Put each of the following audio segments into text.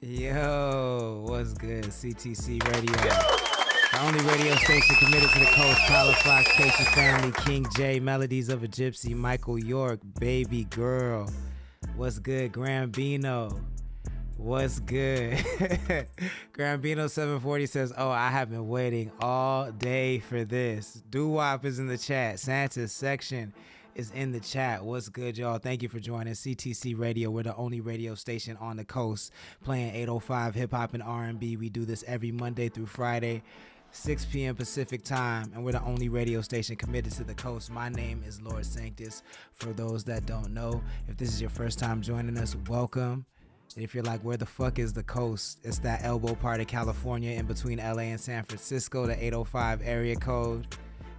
Yo, what's good? CTC Radio. The only radio station committed to the coast. Palafox, Casey Family, King J, Melodies of a Gypsy, Michael York, Baby Girl. What's good? Grambino. What's good? Grambino 740 says, oh, I have been waiting all day for this. Doo-wop is in the chat. Santa's section is in the chat. What's good, y'all? Thank you for joining CTC Radio. We're the only radio station on the coast playing 805 hip-hop and R&B. We do this every Monday through Friday, 6 p.m. Pacific time, and we're the only radio station committed to the coast. My name is Lord Sanctus. For those that don't know, if this is your first time joining us, welcome. If you're like, where the fuck is the coast? It's that elbow part of California in between LA and San Francisco, the 805 area code.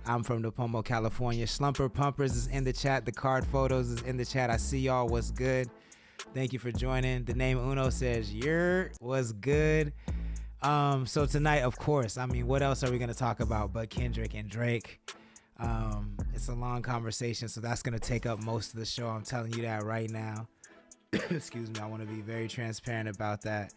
I'm from the Pomo, California. Slumper Pumpers is in the chat. The card photos is in the chat. I see y'all. What's good? Thank you for joining. The name Uno says, "Yer, what's good?" So tonight, of course, I mean, what else are we going to talk about but Kendrick and Drake? It's a long conversation, so that's going to take up most of the show. I'm telling you that right now. Excuse me. I want to be very transparent about that.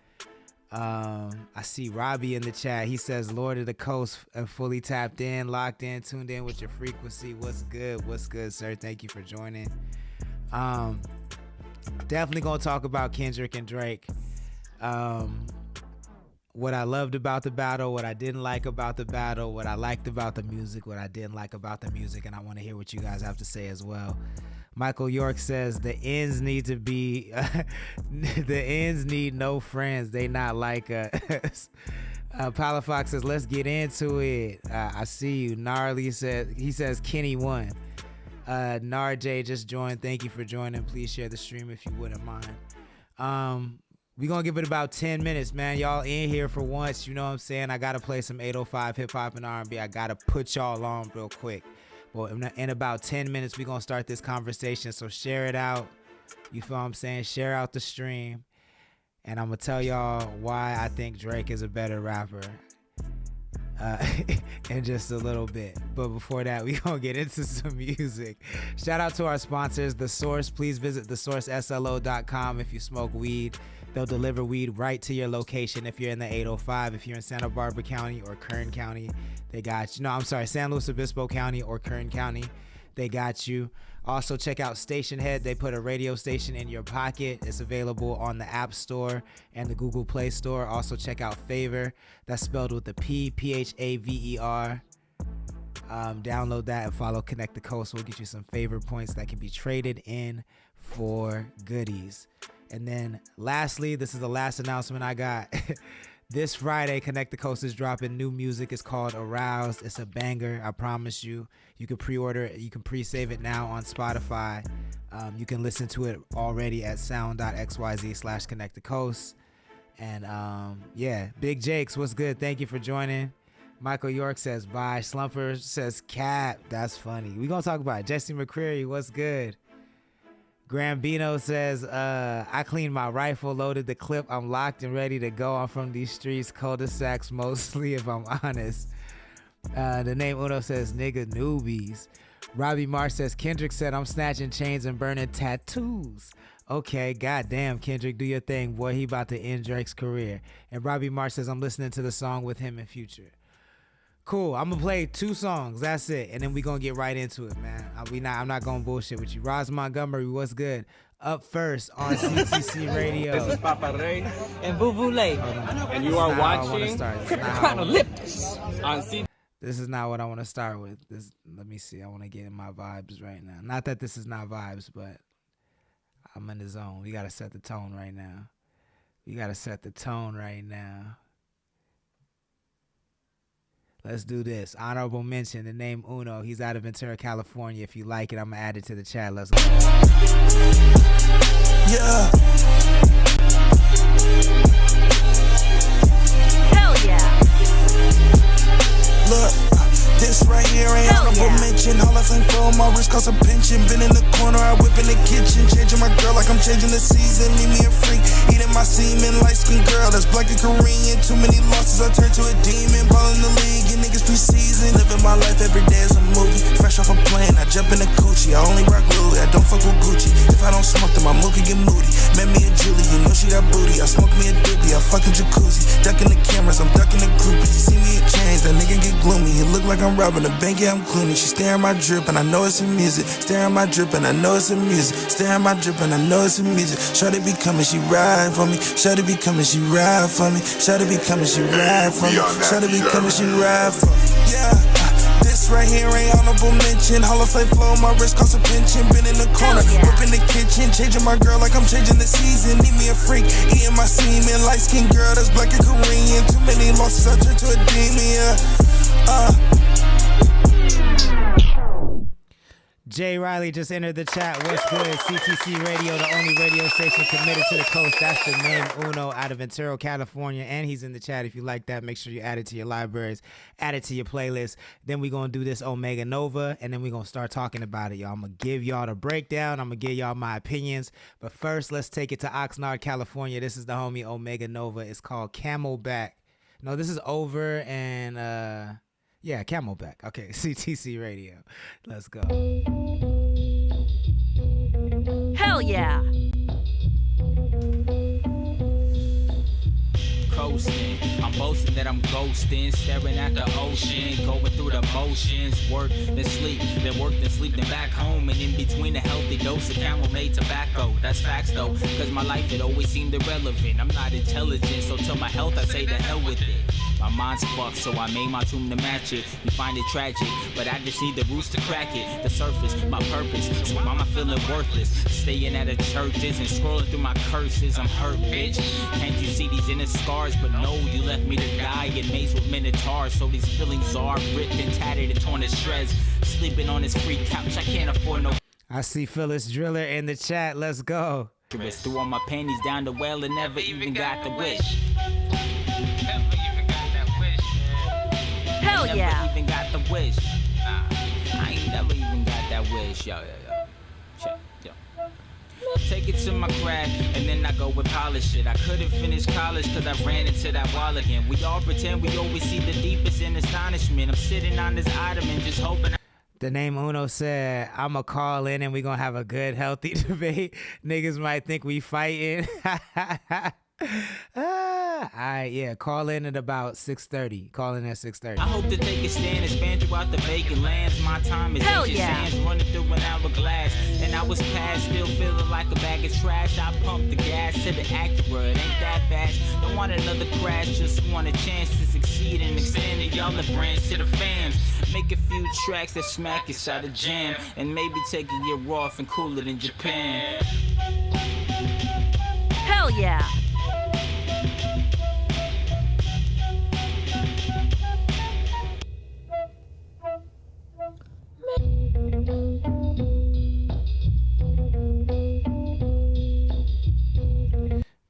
I see Robbie in the chat. He says, Lord of the Coast, fully tapped in, locked in, tuned in with your frequency. What's good? What's good, sir? Thank you for joining. Definitely gonna talk about Kendrick and Drake. What I loved about the battle, what I didn't like about the battle, what I liked about the music, what I didn't like about the music, and I want to hear what you guys have to say as well. Michael York says the ends need to be the ends need no friends. They not like us. Palafox says let's get into it. I see you. Gnarly says Kenny won. Narj just joined. Thank you for joining. Please share the stream if you wouldn't mind. We gonna give it about 10 minutes, man. Y'all in here for once. You know what I'm saying? I gotta play some 805 hip hop and R&B. I gotta put y'all on real quick. Well, in about 10 minutes, we're going to start this conversation, so share it out. You feel what I'm saying? Share out the stream. And I'm going to tell y'all why I think Drake is a better rapper in just a little bit. But before that, we're going to get into some music. Shout out to our sponsors, The Source. Please visit thesourceslo.com if you smoke weed. They'll deliver weed right to your location if you're in the 805. If you're in Santa Barbara County or Kern County, they got you. No, I'm sorry, San Luis Obispo County or Kern County, they got you. Also, check out Station Head. They put a radio station in your pocket. It's available on the App Store and the Google Play Store. Also, check out Favor. That's spelled with a P, Phaver. Download that and follow Connect the Coast. We'll get you some Favor points that can be traded in for goodies. And then lastly, this is the last announcement I got. This Friday, Connect the Coast is dropping new music. It's called Aroused. It's a banger, I promise you. You can pre-order it. You can pre-save it now on Spotify. You can listen to it already at sound.xyz/Connect the Coast. And yeah, Big Jakes, what's good? Thank you for joining. Michael York says bye. Slumper says cap. That's funny. We're going to talk about it. Jesse McCreary, what's good? Grambino says, I cleaned my rifle, loaded the clip. I'm locked and ready to go. I'm from these streets, cul-de-sacs mostly, if I'm honest. The name Uno says, nigga newbies. Robbie Marsh says, Kendrick said, I'm snatching chains and burning tattoos. Okay, goddamn, Kendrick, do your thing, boy. He about to end Drake's career. And Robbie Marsh says, I'm listening to the song with him in future. Cool. I'm gonna play 2 songs. That's it, and then we gonna get right into it, man. I'm not gonna bullshit with you. Roz Montgomery, what's good? Up first on CTC Radio. This is Papa Ray and Boo Boo Lay, and you are watching CONNECTTHECOAST on CTC. This is not what I want to start with. Let me see. I want to get in my vibes right now. Not that this is not vibes, but I'm in the zone. We gotta set the tone right now. Let's do this. Honorable mention, the name Uno. He's out of Ventura, California. If you like it, I'm going to add it to the chat. Let's go. Yeah. Hell yeah. Look, this right here ain't honorable mention. All I think for my wrist cost a pension. Been in the corner, I whip in the kitchen. Changing my girl like I'm changing the season. Leave me a freak, eating my semen. Light-skinned girl that's black and Korean. Too many losses, I turn to a demon. Ball in the league, and niggas preseason. Living my life every day is a movie. Fresh off a plane, I jump in the coochie. I only rock Louis, I don't fuck with Gucci. If I don't smoke, then my mood can get moody. Met me a Julie, you know she got booty. I smoke me a doobie, I fucking jacuzzi. Ducking the cameras, I'm ducking the groupies. You see me in chains, that nigga get gloomy. It look like I'm robbing a bank, yeah, I'm Clooney. She staring my drip, and I know it's in music. Staring my drip, and I know it's in music. Staring my drip, and I know it's in music. Shawty be coming, she ride for me. Shawty be coming, she ride for me. Shawty be coming, she ride for me. Shawty be coming, she ride for me. Yeah. This right here ain't honorable mention. Hall of Fame flow, my wrist cost a pension. Been in the corner, whip in the kitchen. Changing my girl like I'm changing the season. Need me a freak, eating my semen. Light skin girl that's black and Korean. Too many losses, I turn to a demon, yeah. Jay Riley just entered the chat. What's good? CTC Radio, the only radio station committed to the coast. That's the name Uno out of Ventura, California. And he's in the chat. If you like that, make sure you add it to your libraries, add it to your playlist. Then we're going to do this Omega Nova, and then we're going to start talking about it, y'all. I'm going to give y'all the breakdown. I'm going to give y'all my opinions. But first, let's take it to Oxnard, California. This is the homie Omega Nova. It's called Camelback. No, this is over and... yeah, Camelback. Okay, CTC Radio. Let's go. Hell yeah. Coasting, I'm boasting that I'm ghosting, staring at the ocean, going through the motions, work, then sleep, then work, then sleep, then back home, and in between a healthy dose of camel-made tobacco. That's facts though, cause my life it always seemed irrelevant. I'm not intelligent, so to my health I say the hell with it. My mind's fucked, so I made my tune to match it. You find it tragic, but I just need the roots to crack it. The surface, my purpose, so why am I feeling worthless? Staying at the churches and scrolling through my curses. I'm hurt, bitch. Can't you see these inner scars? But no, you left me to die in maze with minotaurs. So these feelings are ripped and tattered and torn to shreds. Sleeping on this free couch, I can't afford no. I see Phyllis Driller in the chat. Let's go. Threw all my panties down the well and never even got the wish. Hell yeah. Never even got the wish. I ain't never even got that wish. Yo. Check, yo. Take it to my craft, and then I go with polish it. I couldn't finish college cause I ran into that wall again. We all pretend we always see the deepest in astonishment. I'm sitting on this ottoman just hoping. The name Uno said, I'ma call in and we gonna have a good, healthy debate. Niggas might think we fighting. Alright, yeah, call in at about 6:30. Call in at 6:30. I hope to take a stand and span throughout the vacant lands. My time is hell ancient yeah. sands running through an hourglass. And I was past, still feeling like a bag of trash. I pumped the gas to the Acura, it ain't that fast. Don't want another crash, just want a chance to succeed and extend the olive branch to the fans. Make a few tracks that smack inside a jam, and maybe take a year off and cool it in Japan. Hell yeah.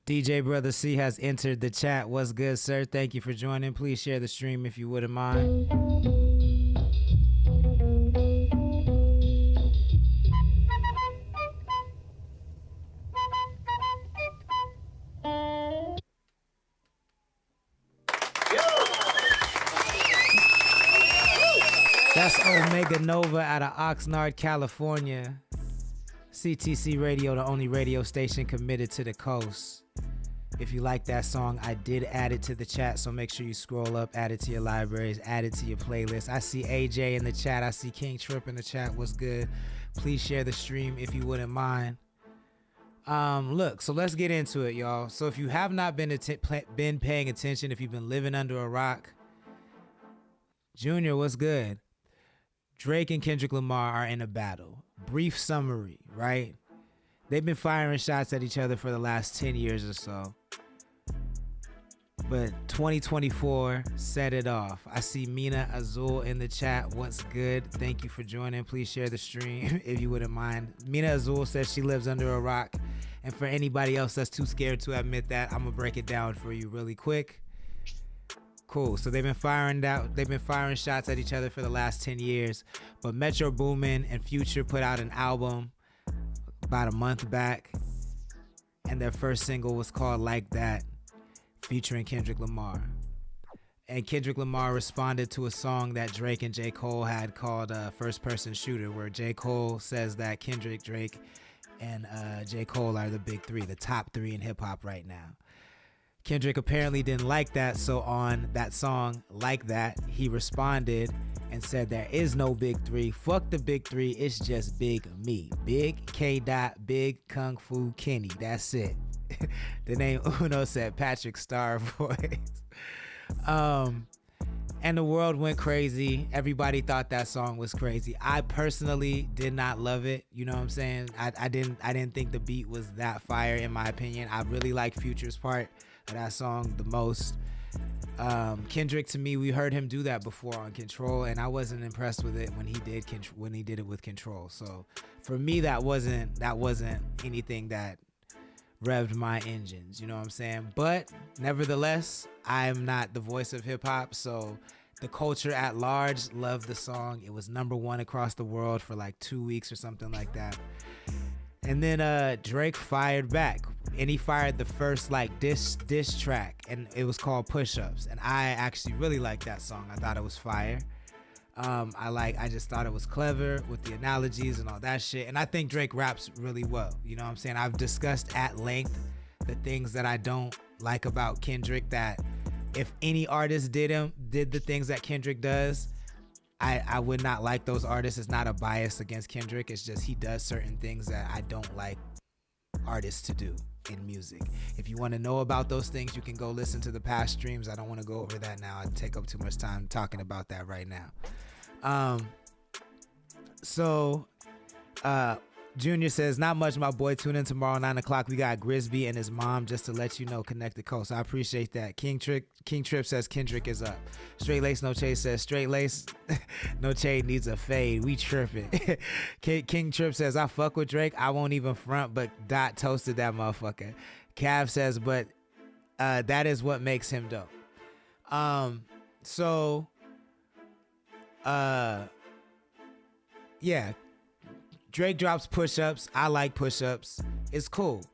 DJ Brother C has entered the chat. What's good, sir? Thank you for joining. Please share the stream if you wouldn't mind. That's Omega Nova out of Oxnard, California. CTC Radio, the only radio station committed to the coast. If you like that song, I did add it to the chat, so make sure you scroll up, add it to your libraries, add it to your playlist. I see AJ in the chat. I see King Trip in the chat. What's good? Please share the stream if you wouldn't mind. Look, so let's get into it, y'all. So if you have not been paying attention, if you've been living under a rock, Junior, what's good? Drake and Kendrick Lamar are in a battle. Brief summary, right? They've been firing shots at each other for the last 10 years or so. But 2024 set it off. I see Mina Azul in the chat. What's good? Thank you for joining. Please share the stream if you wouldn't mind. Mina Azul says she lives under a rock. And for anybody else that's too scared to admit that, I'm going to break it down for you really quick. Cool. So they've been firing shots at each other for the last 10 years. But Metro Boomin and Future put out an album about a month back, and their first single was called Like That, featuring Kendrick Lamar. And Kendrick Lamar responded to a song that Drake and J. Cole had called First Person Shooter, where J. Cole says that Kendrick, Drake, and J. Cole are the big three, the top three in hip hop right now. Kendrick apparently didn't like that, so on that song, Like That, he responded and said there is no big three. Fuck the big three, it's just Big Me. Big K. Dot, Big Kung Fu Kenny. That's it. The name Uno said Patrick Star voice. And the world went crazy. Everybody thought that song was crazy. I personally did not love it. You know what I'm saying? I didn't think the beat was that fire, in my opinion. I really like Future's part of that song the most. Kendrick, to me, we heard him do that before on Control, and I wasn't impressed with it when he did it with Control. So for me, that wasn't anything that revved my engines, you know what I'm saying? But nevertheless, I'm not the voice of hip hop, so the culture at large loved the song. It was #1 across the world for like 2 weeks or something like that. And then Drake fired back, and he fired the first like diss track, and it was called Push Ups, and I actually really liked that song. I thought it was fire. I just thought it was clever with the analogies and all that shit. And I think Drake raps really well. You know what I'm saying? I've discussed at length the things that I don't like about Kendrick, that if any artist did the things that Kendrick does, I would not like those artists. It's not a bias against Kendrick. It's just he does certain things that I don't like artists to do in music. If you want to know about those things, you can go listen to the past streams. I don't want to go over that now. I'd take up too much time talking about that right now. Junior says, not much, my boy. Tune in tomorrow 9 o'clock. We got Grisby and his mom, just to let you know. Connect the Coast. I appreciate that. King Trip says Kendrick is up. Straight Lace No Chase says Straight Lace No Shade needs a fade. We tripping. King Trip says, I fuck with Drake. I won't even front, but Dot toasted that motherfucker. Cav says, but that is what makes him dope. Yeah. Drake drops Push Ups. I like Push Ups. It's cool.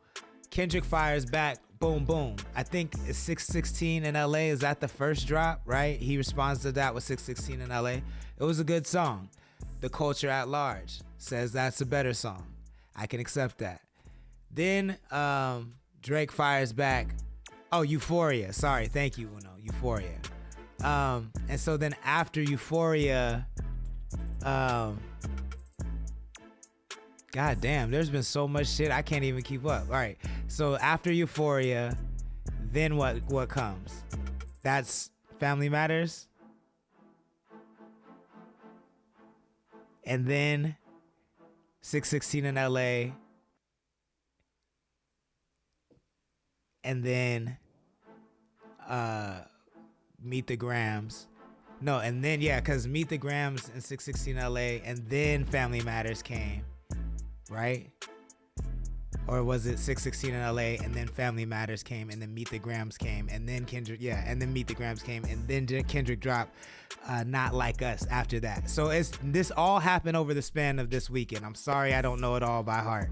Kendrick fires back. Boom, boom. I think it's 616 in LA. Is that the first drop, right? He responds to that with 616 in LA. It was a good song. The culture at large says that's a better song. I can accept that. Then Drake fires back. Oh, Euphoria. Sorry. Thank you, Uno. Euphoria. And so then after Euphoria, God damn, there's been so much shit I can't even keep up. All right, so after Euphoria, then what comes? That's Family Matters, and then 616 in LA, and then Meet the Grams. No, and then because Meet the Grams and 616 LA, and then Family Matters came. Right? Or was it 616 in LA and then Family Matters came and then Meet the Grams came and then Kendrick, and then Meet the Grams came and then Kendrick dropped Not Like Us after that. So this all happened over the span of this weekend. I'm sorry I don't know it all by heart.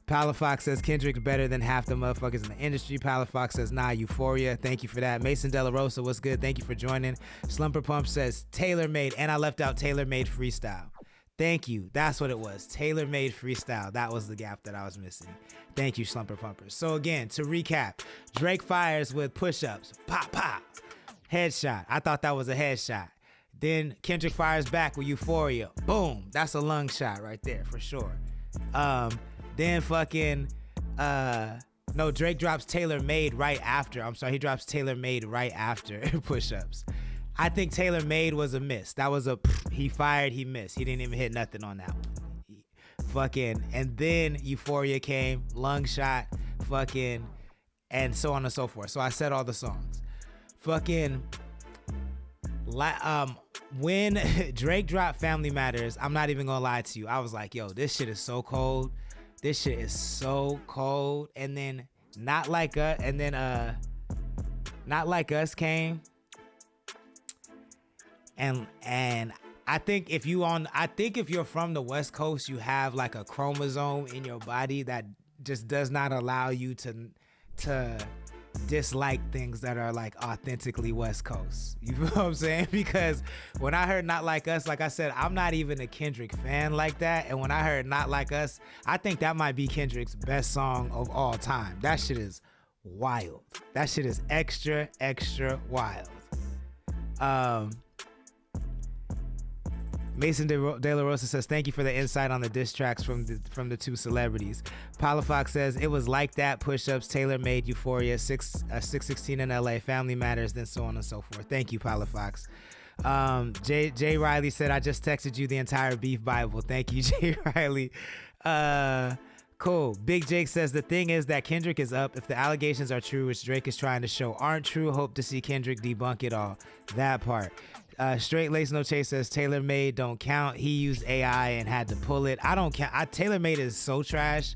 Palafox says Kendrick's better than half the motherfuckers in the industry. Palafox says nah, Euphoria. Thank you for that. Mason De La Rosa, what's good? Thank you for joining. Slumper Pump says Tailor Made, and I left out Tailor Made Freestyle. Thank you. That's what it was. Tailor-made freestyle. That was the gap that I was missing. Thank you, Slumper Pumpers. So again, to recap, Drake fires with push-ups. Pop, pop. Headshot. I thought that was a headshot. Then Kendrick fires back with Euphoria. Boom. That's a lung shot right there for sure. Then fucking, Drake drops Tailor-Made right after. I'm sorry, he drops Tailor-Made right after push-ups. I think Tailor Made was a miss. That was he fired, he missed. He didn't even hit nothing on that one. And then Euphoria came, lung shot, and so on and so forth. So I said all the songs. When Drake dropped Family Matters, I'm not even gonna lie to you. I was like, yo, this shit is so cold. This shit is so cold. And then Not Like Us came. And I think if you're from the West Coast, you have like a chromosome in your body that just does not allow you to dislike things that are like authentically West Coast. You feel what I'm saying? Because when I heard Not Like Us, like I said, I'm not even a Kendrick fan like that. And when I heard Not Like Us, I think that might be Kendrick's best song of all time. That shit is wild. That shit is extra, extra wild. Mason De La Rosa says, thank you for the insight on the diss tracks from the two celebrities. Palafox says, it was like that, push-ups, tailor-made, Euphoria, 616 in LA, Family Matters, then so on and so forth. Thank you, Palafox. Jay Riley said, I just texted you the entire Beef Bible. Thank you, Jay Riley. Cool. Big Jake says, the thing is that Kendrick is up. If the allegations are true, which Drake is trying to show aren't true, hope to see Kendrick debunk it all. That part. Straight Lace No Chase says, tailor-made don't count. He used AI and had to pull it. I don't count. Tailor-made is so trash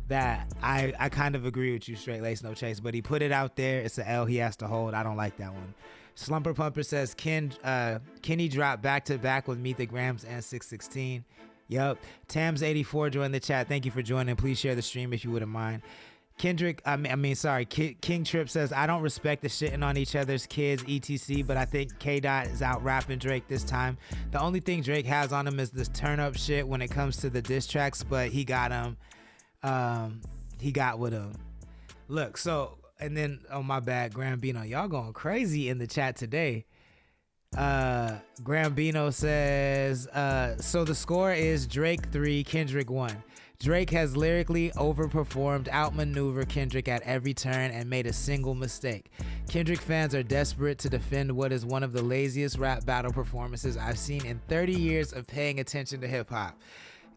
that I kind of agree with you, Straight Lace No Chase, but he put it out there. It's an L he has to hold. I don't like that one. Slumper Pumper says, Kenny dropped back-to-back with Meet the Grams and 616. Yup. Tams84 joined the chat. Thank you for joining. Please share the stream if you wouldn't mind. King Trip says, I don't respect the shitting on each other's kids, etc., but I think K-Dot is out rapping Drake this time. The only thing Drake has on him is this turn-up shit when it comes to the diss tracks, but he got him. He got with him. Look, so, and then, oh my bad, Grambino, y'all going crazy in the chat today. Grambino says, so the score is Drake 3, Kendrick 1. Drake has lyrically overperformed, outmaneuvered Kendrick at every turn, and made a single mistake. Kendrick fans are desperate to defend what is one of the laziest rap battle performances I've seen in 30 years of paying attention to hip-hop.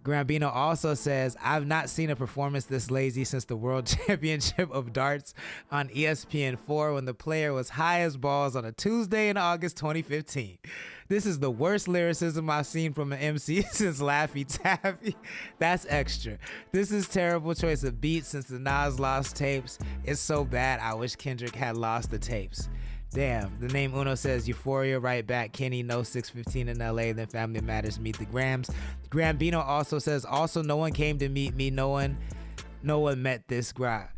Grambino also says, I've not seen a performance this lazy since the World Championship of Darts on ESPN4 when the player was high as balls on a Tuesday in August 2015. This is the worst lyricism I've seen from an MC since Laffy Taffy. That's extra. This is terrible choice of beats since the Nas lost tapes. It's so bad I wish Kendrick had lost the tapes. Damn, the name Uno says Euphoria, right back, Kenny, no 615 in LA, then Family Matters, Meet the Grams. Grambino also says, also no one came to meet me, no one met this guy.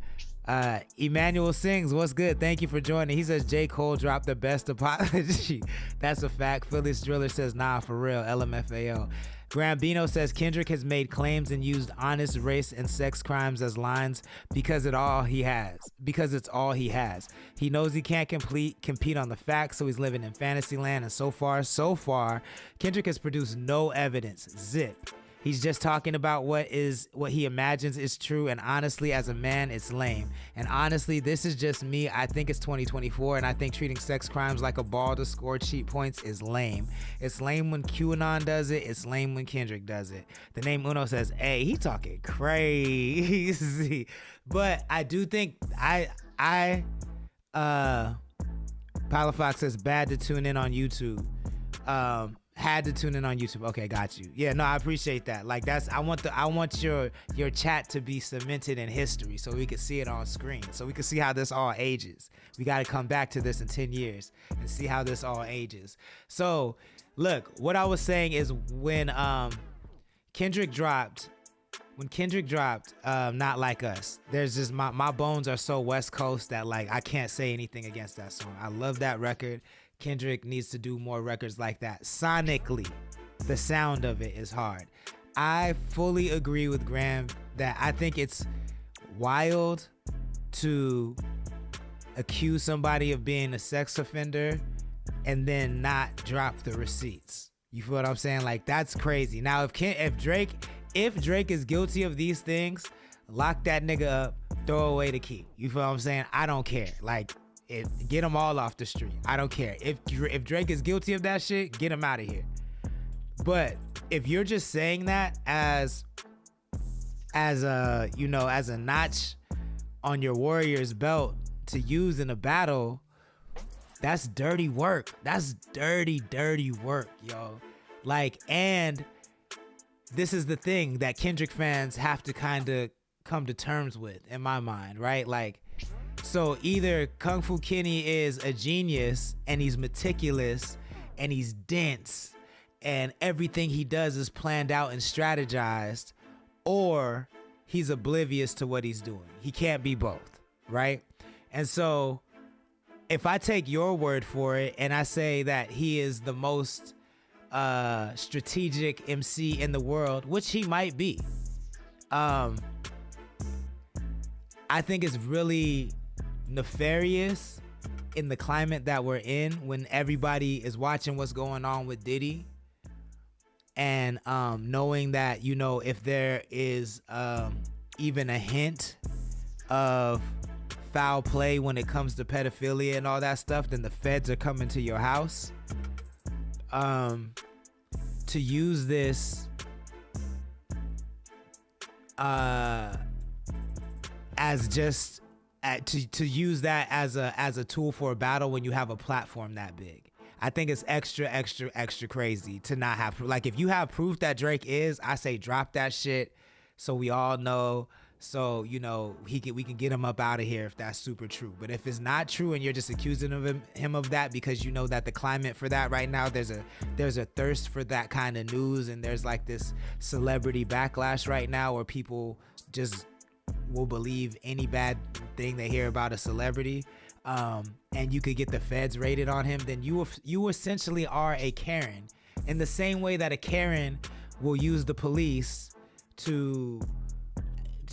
Emmanuel Sings, what's good? Thank you for joining. He says J. Cole dropped the best apology. That's a fact. Phyllis Driller says, nah, for real, LMFAO. Grambino says Kendrick has made claims and used honest race and sex crimes as lines because it's all he has. He knows he can't compete on the facts, so he's living in fantasy land. And so far, Kendrick has produced no evidence. Zip. He's just talking about what he imagines is true, and honestly, as a man, it's lame. And honestly, this is just me. I think it's 2024, and I think treating sex crimes like a ball to score cheap points is lame. It's lame when QAnon does it. It's lame when Kendrick does it. The name Uno says, hey, he talking crazy. But I do think Palafox says bad to tune in on YouTube. Had to tune in on YouTube. Okay, got you. Yeah, no, I appreciate that. Like I want your chat to be cemented in history so we can see it on screen. So we can see how this all ages. We got to come back to this in 10 years and see how this all ages. So, look, what I was saying is when Kendrick dropped Not Like Us, there's just my bones are so West Coast that like I can't say anything against that song. I love that record. Kendrick needs to do more records like that. Sonically, the sound of it is hard. I fully agree with Graham that I think it's wild to accuse somebody of being a sex offender and then not drop the receipts. You feel what I'm saying? Like, that's crazy. Now, if Drake is guilty of these things, lock that nigga up, throw away the key. You feel what I'm saying? I don't care. Like, get them all off the street. I don't care. If Drake is guilty of that shit, get him out of here. But if you're just saying that as a notch on your warrior's belt to use in a battle, that's dirty work. That's dirty work, yo. Like, and this is the thing that Kendrick fans have to kind of come to terms with, in my mind, right? Like, so either Kung Fu Kenny is a genius and he's meticulous and he's dense and everything he does is planned out and strategized, or he's oblivious to what he's doing. He can't be both, right? And so if I take your word for it and I say that he is the most strategic MC in the world, which he might be, I think it's really nefarious in the climate that we're in when everybody is watching what's going on with Diddy, and knowing that, you know, if there is even a hint of foul play when it comes to pedophilia and all that stuff, then the feds are coming to your house. To use this as just to use that as a tool for a battle when you have a platform that big, I think it's extra crazy to not have, like, if you have proof that Drake is, I say drop that shit so we all know, so, you know, we can get him up out of here if that's super true. But if it's not true and you're just accusing him of that because you know that the climate for that right now, there's a thirst for that kind of news, and there's like this celebrity backlash right now where people just will believe any bad thing they hear about a celebrity, and you could get the feds raided on him, then you essentially are a Karen, in the same way that a Karen will use the police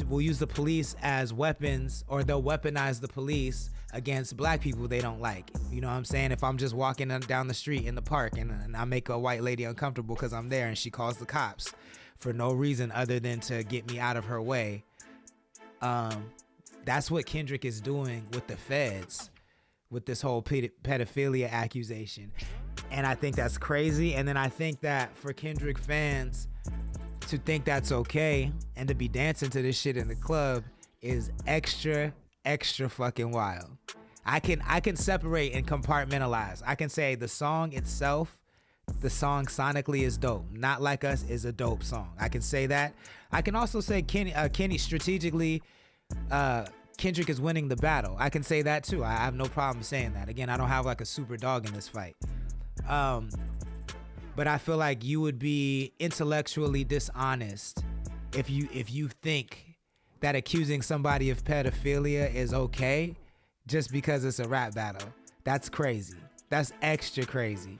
will use the police as weapons, or they'll weaponize the police against black people they don't like. You know what I'm saying? If I'm just walking down the street in the park and I make a white lady uncomfortable because I'm there and she calls the cops for no reason other than to get me out of her way, that's what Kendrick is doing with the feds, with this whole pedophilia accusation. And I think that's crazy. And then I think that for Kendrick fans to think that's okay and to be dancing to this shit in the club is extra fucking wild. I can separate and compartmentalize. I can say the song itself, the song sonically is dope. Not Like Us is a dope song. I can say that. I can also say Kenny strategically, Kendrick is winning the battle. I can say that too. I have no problem saying that. Again, I don't have like a super dog in this fight. But I feel like you would be intellectually dishonest if you think that accusing somebody of pedophilia is okay just because it's a rap battle. That's crazy. That's extra crazy.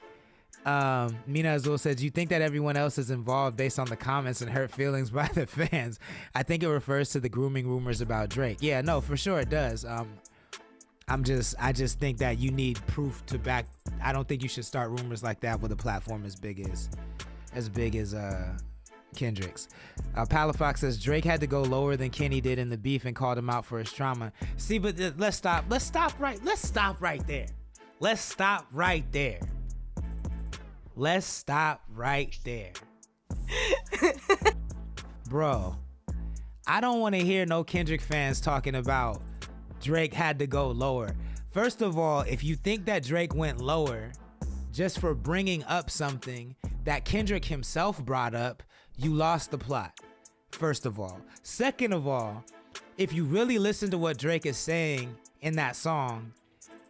Mina Azul says, you think that everyone else is involved based on the comments and hurt feelings by the fans? I think it refers to the grooming rumors about Drake. Yeah, no, for sure it does. I just think that you need proof to back. I don't think you should start rumors like that with a platform as big as Kendrick's. Palafox says Drake had to go lower than Kenny did in the beef and called him out for his trauma. See, but let's stop right there. Bro, I don't want to hear no Kendrick fans talking about Drake had to go lower. First of all, if you think that Drake went lower just for bringing up something that Kendrick himself brought up, you lost the plot, first of all. Second of all, if you really listen to what Drake is saying in that song,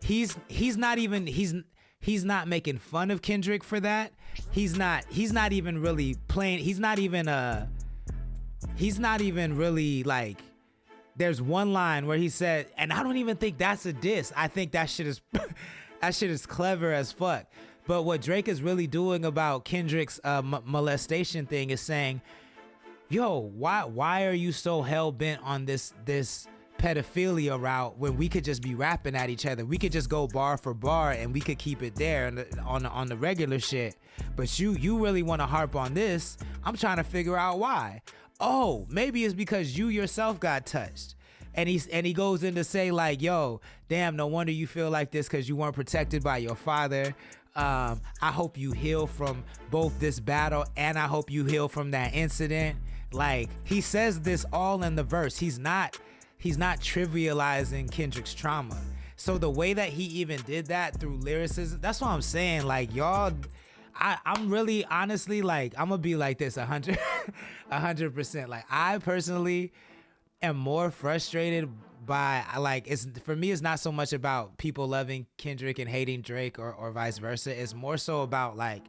he's not making fun of Kendrick for that. He's not even really playing, he's not even really like, there's one line where he said, and I don't even think that's a diss. I think that shit is clever as fuck. But what Drake is really doing about Kendrick's molestation thing is saying, yo, why are you so hell bent on this pedophilia route when we could just be rapping at each other? We could just go bar for bar and we could keep it there on the regular shit. But you really want to harp on this. I'm trying to figure out why. Oh, maybe it's because you yourself got touched. And he goes in to say like, yo, damn, no wonder you feel like this because you weren't protected by your father. I hope you heal from both this battle and I hope you heal from that incident. Like, he says this all in the verse. He's not trivializing Kendrick's trauma. So the way that he even did that through lyricism, that's what I'm saying. Like, y'all, I'm really honestly, like, I'm gonna be like this 100%. Like, I personally am more frustrated by, like, for me it's not so much about people loving Kendrick and hating Drake or vice versa. It's more so about like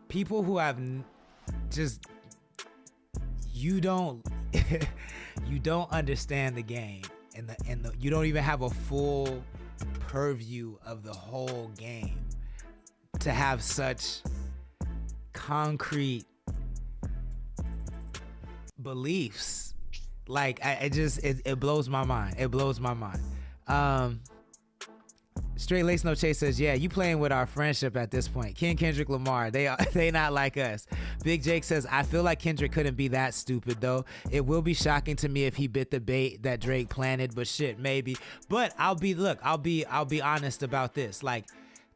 people who have just, you don't understand the game and you don't even have a full purview of the whole game to have such concrete beliefs. Like it blows my mind. It blows my mind. Straight Lace No Chase says, yeah, you playing with our friendship at this point. Kendrick Lamar, they not like us. Big Jake says, I feel like Kendrick couldn't be that stupid though. It will be shocking to me if he bit the bait that Drake planted, but shit, maybe. But I'll be honest about this. Like,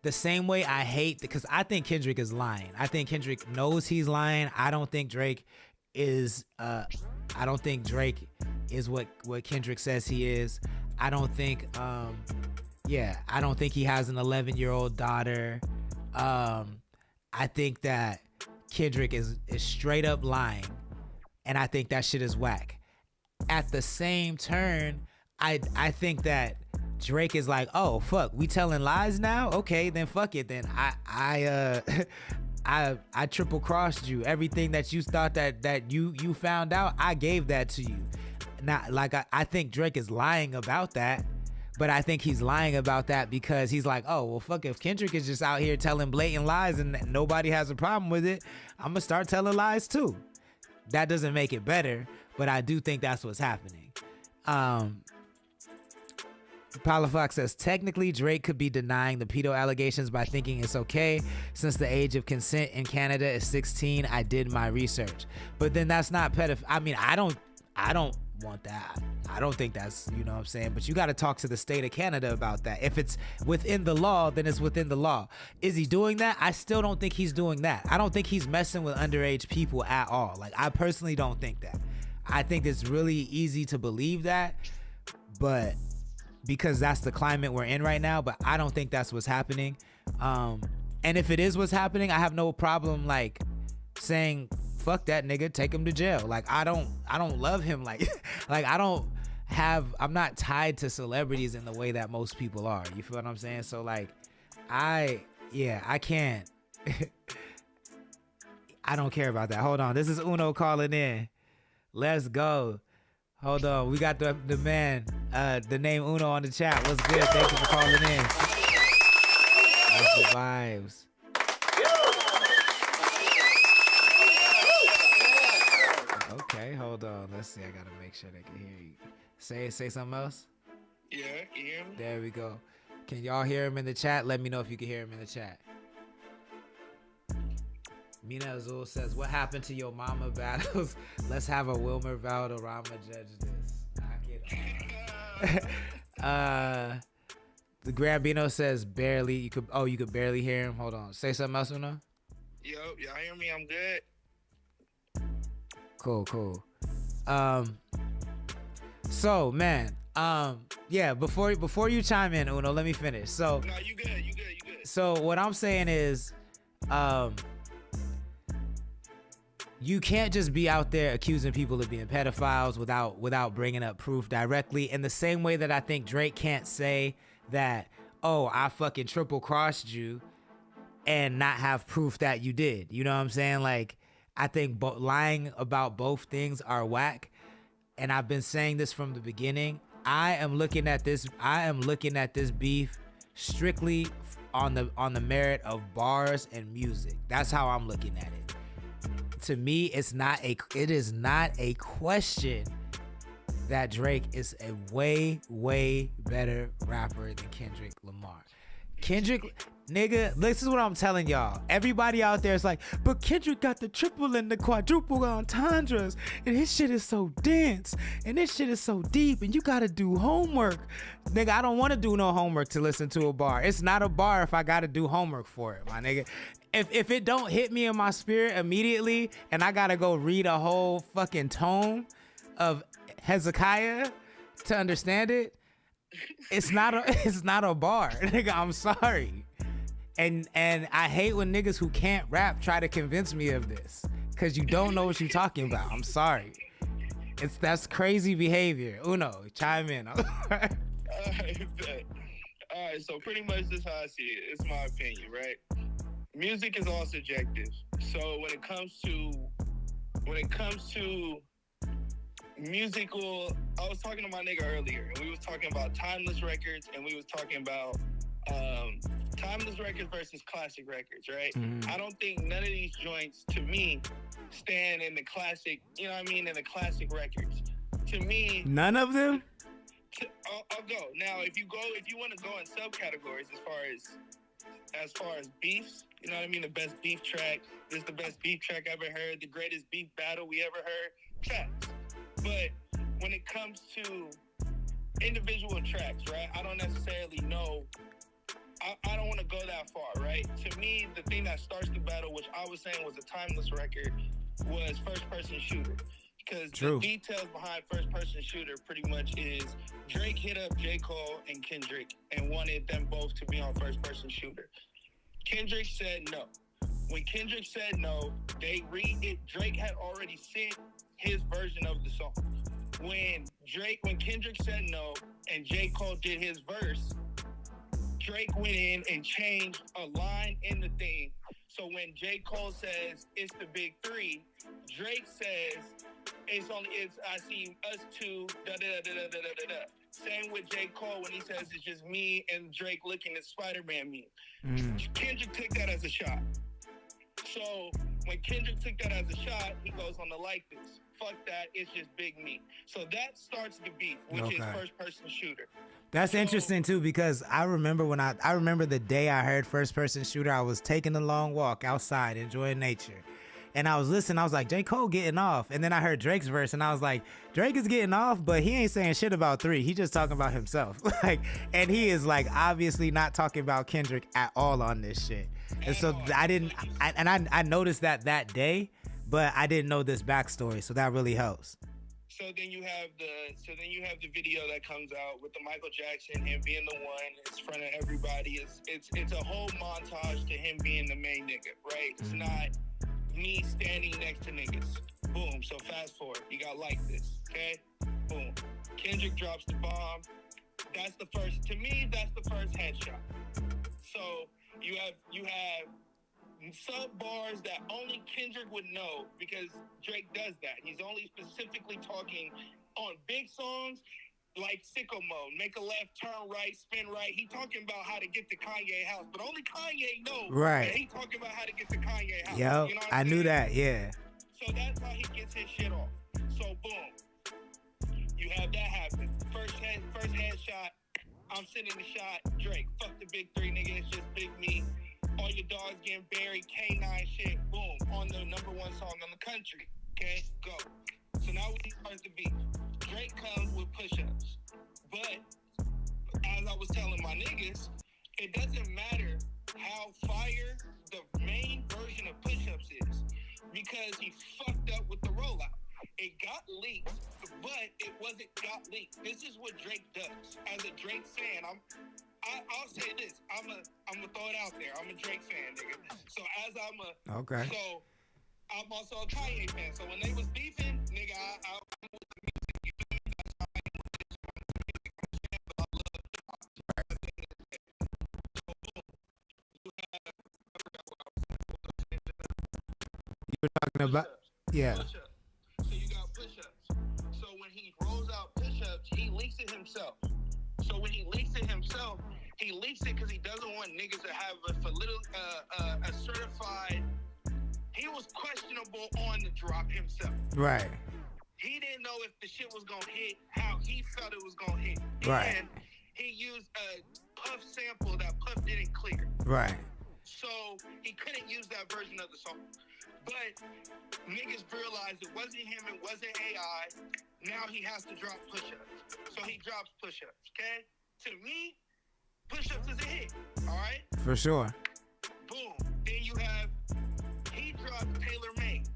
the same way I hate, because I think Kendrick is lying. I think Kendrick knows he's lying. I don't think Drake is what Kendrick says he is. I don't think I don't think he has an 11-year-old daughter. I think that Kendrick is straight up lying, and I think that shit is whack. At the same turn, I think that Drake is like, oh fuck, we telling lies now? Okay, then fuck it. Then I triple crossed you. Everything that you thought that you found out, I gave that to you. Now, like I think Drake is lying about that. But I think he's lying about that because he's like, oh, well, fuck, if Kendrick is just out here telling blatant lies and nobody has a problem with it, I'm going to start telling lies too. That doesn't make it better, but I do think that's what's happening. Palafox says, technically, Drake could be denying the pedo allegations by thinking it's okay. Since the age of consent in Canada is 16, I did my research. But then that's not pedophilia. I mean, I don't want that. I don't think that's, you know what I'm saying, but you got to talk to the state of Canada about that. If it's within the law, then it's within the law. Is he doing that? I still don't think he's doing that. I don't think he's messing with underage people at all. Like, I personally don't think that. I think it's really easy to believe that, but because that's the climate we're in right now, but I don't think that's what's happening. And if it is what's happening, I have no problem like saying, fuck that nigga, take him to jail. Like, I don't love him. Like I'm not tied to celebrities in the way that most people are. You feel what I'm saying? So like, I can't. I don't care about that. Hold on. This is Uno calling in. Let's go. Hold on. We got the man, the name Uno on the chat. What's good? Thank you for calling in. That's the vibes. Okay, hold on. Let's see. I gotta make sure they can hear you. Say something else. Yeah, you hear me? There we go. Can y'all hear him in the chat? Let me know if you can hear him in the chat. Mina Azul says, what happened to your mama battles? Let's have a Wilmer Valderrama judge this. The Grambino says barely. You could barely hear him. Hold on. Say something else, Uno. Yo, y'all hear me? I'm good. Cool. So man, yeah, before you chime in, Uno, let me finish. So no, you good. So what I'm saying is, you can't just be out there accusing people of being pedophiles without bringing up proof directly. In the same way that I think Drake can't say that, oh, I fucking triple crossed you and not have proof that you did. You know what I'm saying? Like, I think lying about both things are whack. And I've been saying this from the beginning. I am looking at this beef strictly on the merit of bars and music. That's how I'm looking at it. To me, it is not a question that Drake is a way better rapper than Kendrick Lamar. Kendrick, nigga, this is what I'm telling y'all. Everybody out there is like, but Kendrick got the triple and the quadruple entendres, and his shit is so dense, and this shit is so deep, and you gotta do homework. Nigga, I don't want to do no homework to listen to a bar. It's not a bar if I gotta do homework for it, my nigga. If it don't hit me in my spirit immediately, and I gotta go read a whole fucking tome of Hezekiah to understand it, it's not a bar, nigga. I'm sorry. And I hate when niggas who can't rap try to convince me of this, cause you don't know what you're talking about. I'm sorry. That's crazy behavior. Uno, chime in. All right, so pretty much this is how I see it. It's my opinion, right? Music is all subjective. So when it comes to musical. I was talking to my nigga earlier, and we was talking about timeless records, and we was talking about timeless records versus classic records, right? Mhm. I don't think none of these joints, to me, stand in the classic. You know what I mean? In the classic records, to me, None of them. I'll go now. If you want to go in subcategories as far as beefs, you know what I mean? The best beef track. This is the best beef track I've ever heard. The greatest beef battle we ever heard. Tracks. But when it comes to individual tracks, right? I don't necessarily know. I don't want to go that far, right? To me, the thing that starts the battle, which I was saying was a timeless record, was First Person Shooter. Because True. the details behind First Person Shooter pretty much is Drake hit up J. Cole and Kendrick and wanted them both to be on First Person Shooter. Kendrick said no. When Kendrick said no, Drake had already sent his version of the song. When Kendrick said no and J. Cole did his verse, Drake went in and changed a line in the thing. So when J. Cole says it's the big three, Drake says I see us two, da da da da da da da da. Same with J. Cole when he says it's just me and Drake looking at Spider-Man meme. Kendrick took that as a shot. So when Kendrick took that as a shot, he goes on to like this. Fuck that, it's just big me. So that starts the beef, which is First Person Shooter. That's interesting too, because I remember I remember the day I heard First Person Shooter, I was taking a long walk outside enjoying nature. And I was listening, I was like, J. Cole getting off. And then I heard Drake's verse and I was like, Drake is getting off, but he ain't saying shit about 3. He just talking about himself. And he is like obviously not talking about Kendrick at all on this shit. And so I noticed that day, but I didn't know this backstory. So that really helps. So then you have the video that comes out with the Michael Jackson, him being the one, it's in front of everybody. It's a whole montage to him being the main nigga, right? It's not me standing next to niggas. Boom. So fast forward. You got like this. Okay? Boom. Kendrick drops the bomb. That's the first headshot. So you have sub bars that only Kendrick would know because Drake does that. He's only specifically talking on big songs like Sicko Mode, make a left, turn right, spin right. He talking about how to get to Kanye house, but only Kanye knows. Right. That he talking about how to get to Kanye house. Yep, you know I knew that, yeah. So that's how he gets his shit off. So boom, you have that happen. First headshot, I'm sending the shot. Drake, fuck the big 3, nigga. It's just big me. All your dogs getting buried, K9 shit. Boom, on the number 1 song in the country. Okay, go. So now we start the beat. Drake comes with push-ups. But as I was telling my niggas, it doesn't matter how fire the main version of push-ups is because he fucked up with the rollout. It got leaked, but it wasn't got leaked. This is what Drake does. As a Drake fan, I'll say this. I'm gonna throw it out there. I'm a Drake fan, nigga. So Okay. So I'm also a Kanye fan. So when they was beefing, nigga, I'm with the music. You feel me? That's how I am with this. But I love hip-hop. You were talking about, yeah. Push-ups. So you got push-ups. So when he rolls out push-ups, he leaks it himself. So when he leaks it himself, he leaks it because he doesn't want niggas to have a certified. He was questionable on the drop himself. Right. He didn't know if the shit was gonna hit how he felt it was gonna hit. Right. And he used a Puff sample that Puff didn't clear. Right. So he couldn't use that version of the song. But niggas realized it wasn't him, it wasn't AI. Now he has to drop push-ups. So he drops push-ups, okay? To me, push-ups is a hit, all right? For sure. Boom. Then you have, he dropped Taylor Made.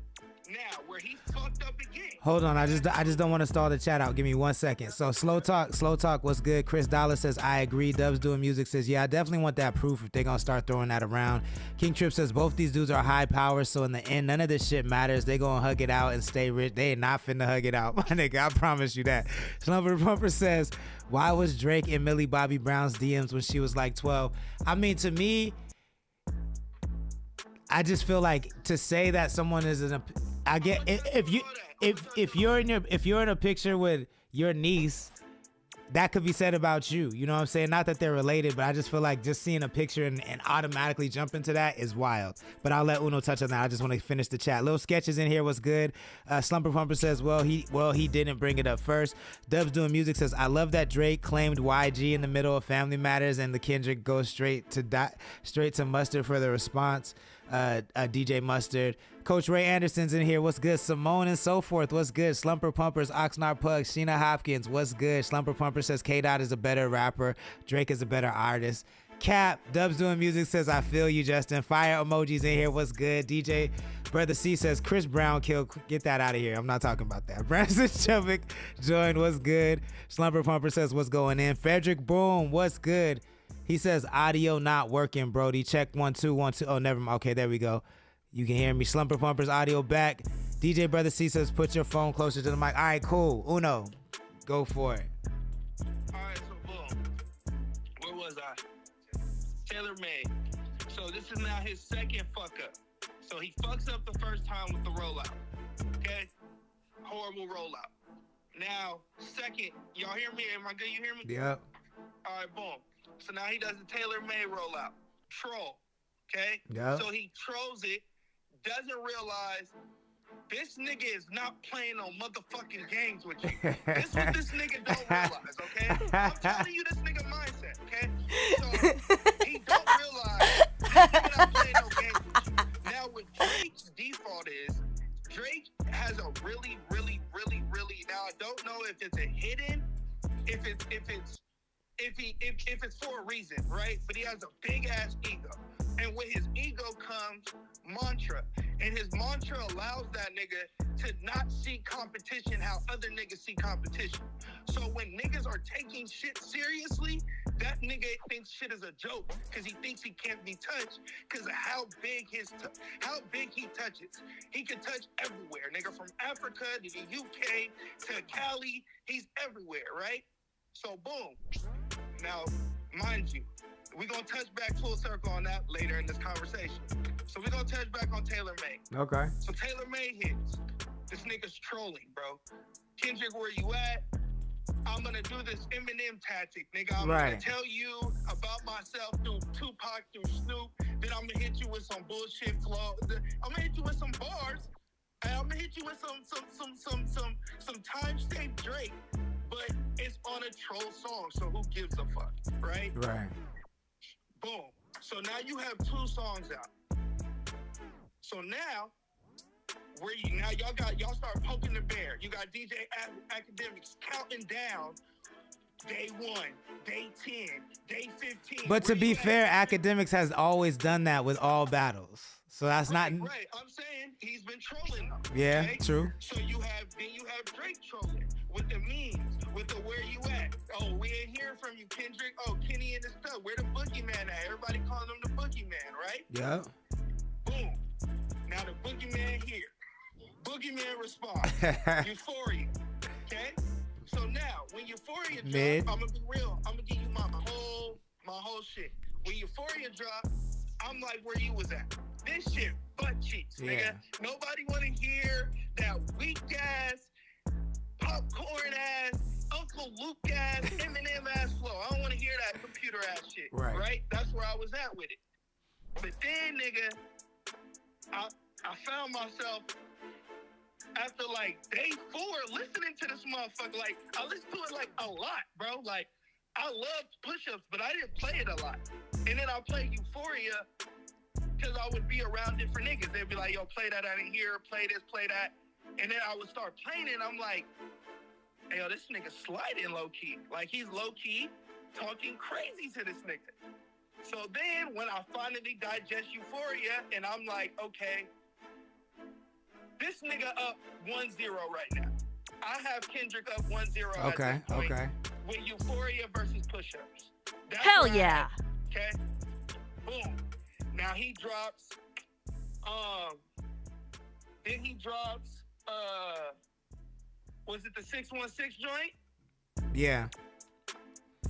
Now, where he fucked up again. Hold on, I just don't want to stall the chat out. Give me 1 second. So slow talk, what's good? Chris Dollar says, I agree. Dubs Doing Music says, yeah, I definitely want that proof if they're gonna start throwing that around. King Trip says, both these dudes are high power, so in the end, none of this shit matters. They gonna hug it out and stay rich. They ain't not finna hug it out, my nigga. I promise you that. Slumber Pumper says, why was Drake in Millie Bobby Brown's DMs when she was like 12? I mean, to me, I just feel like to say that someone is I get if you if you're in a picture with your niece, that could be said about you. You know what I'm saying? Not that they're related, but I just feel like just seeing a picture and automatically jump into that is wild. But I'll let Uno touch on that. I just want to finish the chat. Little Sketches in here. What's good? Slumber Pumper says, well, he didn't bring it up first. Dubs Doing Music says, I love that Drake claimed YG in the middle of Family Matters and the Kendrick goes straight to Mustard for the response. DJ Mustard. Coach Ray Anderson's in here. What's good? Simone and so forth. What's good? Slumper Pumpers, Oxnard Pug, Sheena Hopkins. What's good? Slumper Pumper says K-Dot is a better rapper. Drake is a better artist. Cap, Dubs Doing Music says, I feel you, Justin. Fire emojis in here. What's good? DJ Brother C says, Chris Brown killed. Get that out of here. I'm not talking about that. Branson Chubbuck joined. What's good? Slumber Pumper says, what's going in? Frederick Boom, what's good? He says, audio not working, Brody. Check 1 2 1 2. Oh, never mind. Okay, there we go. You can hear me. Slumber Pumpers audio back. DJ Brother C says, put your phone closer to the mic. All right, cool. Uno, go for it. All right, so boom. Where was I? Taylor Made. So this is now his second fuck up. So he fucks up the first time with the rollout. Okay? Horrible rollout. Now, second, y'all hear me? Am I good? You hear me? Yep. All right, boom. So now he does the Taylor Made rollout. Troll. Okay? Yep. So he trolls it, doesn't realize this nigga is not playing no motherfucking games with you. This what this nigga don't realize, okay? I'm telling you this nigga mindset, okay? So he don't realize this nigga not playing no games with you. Now what Drake's default is, Drake has a really, now I don't know if it's a hidden, if it's for a reason, right? But he has a big ass ego. And with his ego comes mantra. And his mantra allows that nigga to not see competition how other niggas see competition. So when niggas are taking shit seriously, that nigga thinks shit is a joke because he thinks he can't be touched because of how big he touches. He can touch everywhere, nigga, from Africa to the UK to Cali. He's everywhere, right? So boom. Now, mind you, we're going to touch back full circle on that later in this conversation. So we're going to touch back on Taylor Made. Okay. So Taylor Made hits. This nigga's trolling, bro. Kendrick, where you at? I'm going to do this Eminem tactic, nigga. I'm going to tell you about myself through Tupac, through Snoop. Then I'm going to hit you with some bullshit flow. I'm going to hit you with some bars. And I'm going to hit you with some time-stamped Drake. But it's on a troll song, so who gives a fuck, right? Right. Boom. So now you have 2 songs out. So now, y'all start poking the bear. You got DJ Academics counting down day 1, day 10, day 15. But to be fair, Academics has always done that with all battles. So that's not right. I'm saying he's been trolling them. Yeah, okay? true. So you have Drake trolling with the memes, with the where you at. Oh, we ain't hearing from you, Kendrick. Oh, Kenny and the stuff. Where the boogeyman at? Everybody calling him the boogeyman, right? Yeah. Boom. Now the boogeyman here. Boogeyman responds. Euphoria. Okay? So now, when Euphoria drops, I'm gonna be real. I'm gonna give you my whole shit. When Euphoria drops, I'm like where you was at. This shit butt cheeks, nigga. Nobody wanna hear that weak ass, popcorn ass, Uncle Luke ass, Eminem ass flow. I don't wanna hear that computer ass shit. Right? That's where I was at with it. But then, nigga, I found myself after like day 4 listening to this motherfucker. Like, I listened to it like a lot, bro. Like, I loved push-ups, but I didn't play it a lot. And then I played Euphoria because I would be around different niggas. They'd be like, yo, play that out of here, play this, play that. And then I would start playing it, and I'm like, hey, yo, this nigga sliding low-key. Like, he's low-key talking crazy to this nigga. So then when I finally digest Euphoria, and I'm like, okay, this nigga up 1-0 right now. I have Kendrick up 1-0 at this point with Euphoria versus Push-Ups. Hell yeah. Okay? Boom. Now he drops, then he drops, was it the 616 joint? Yeah.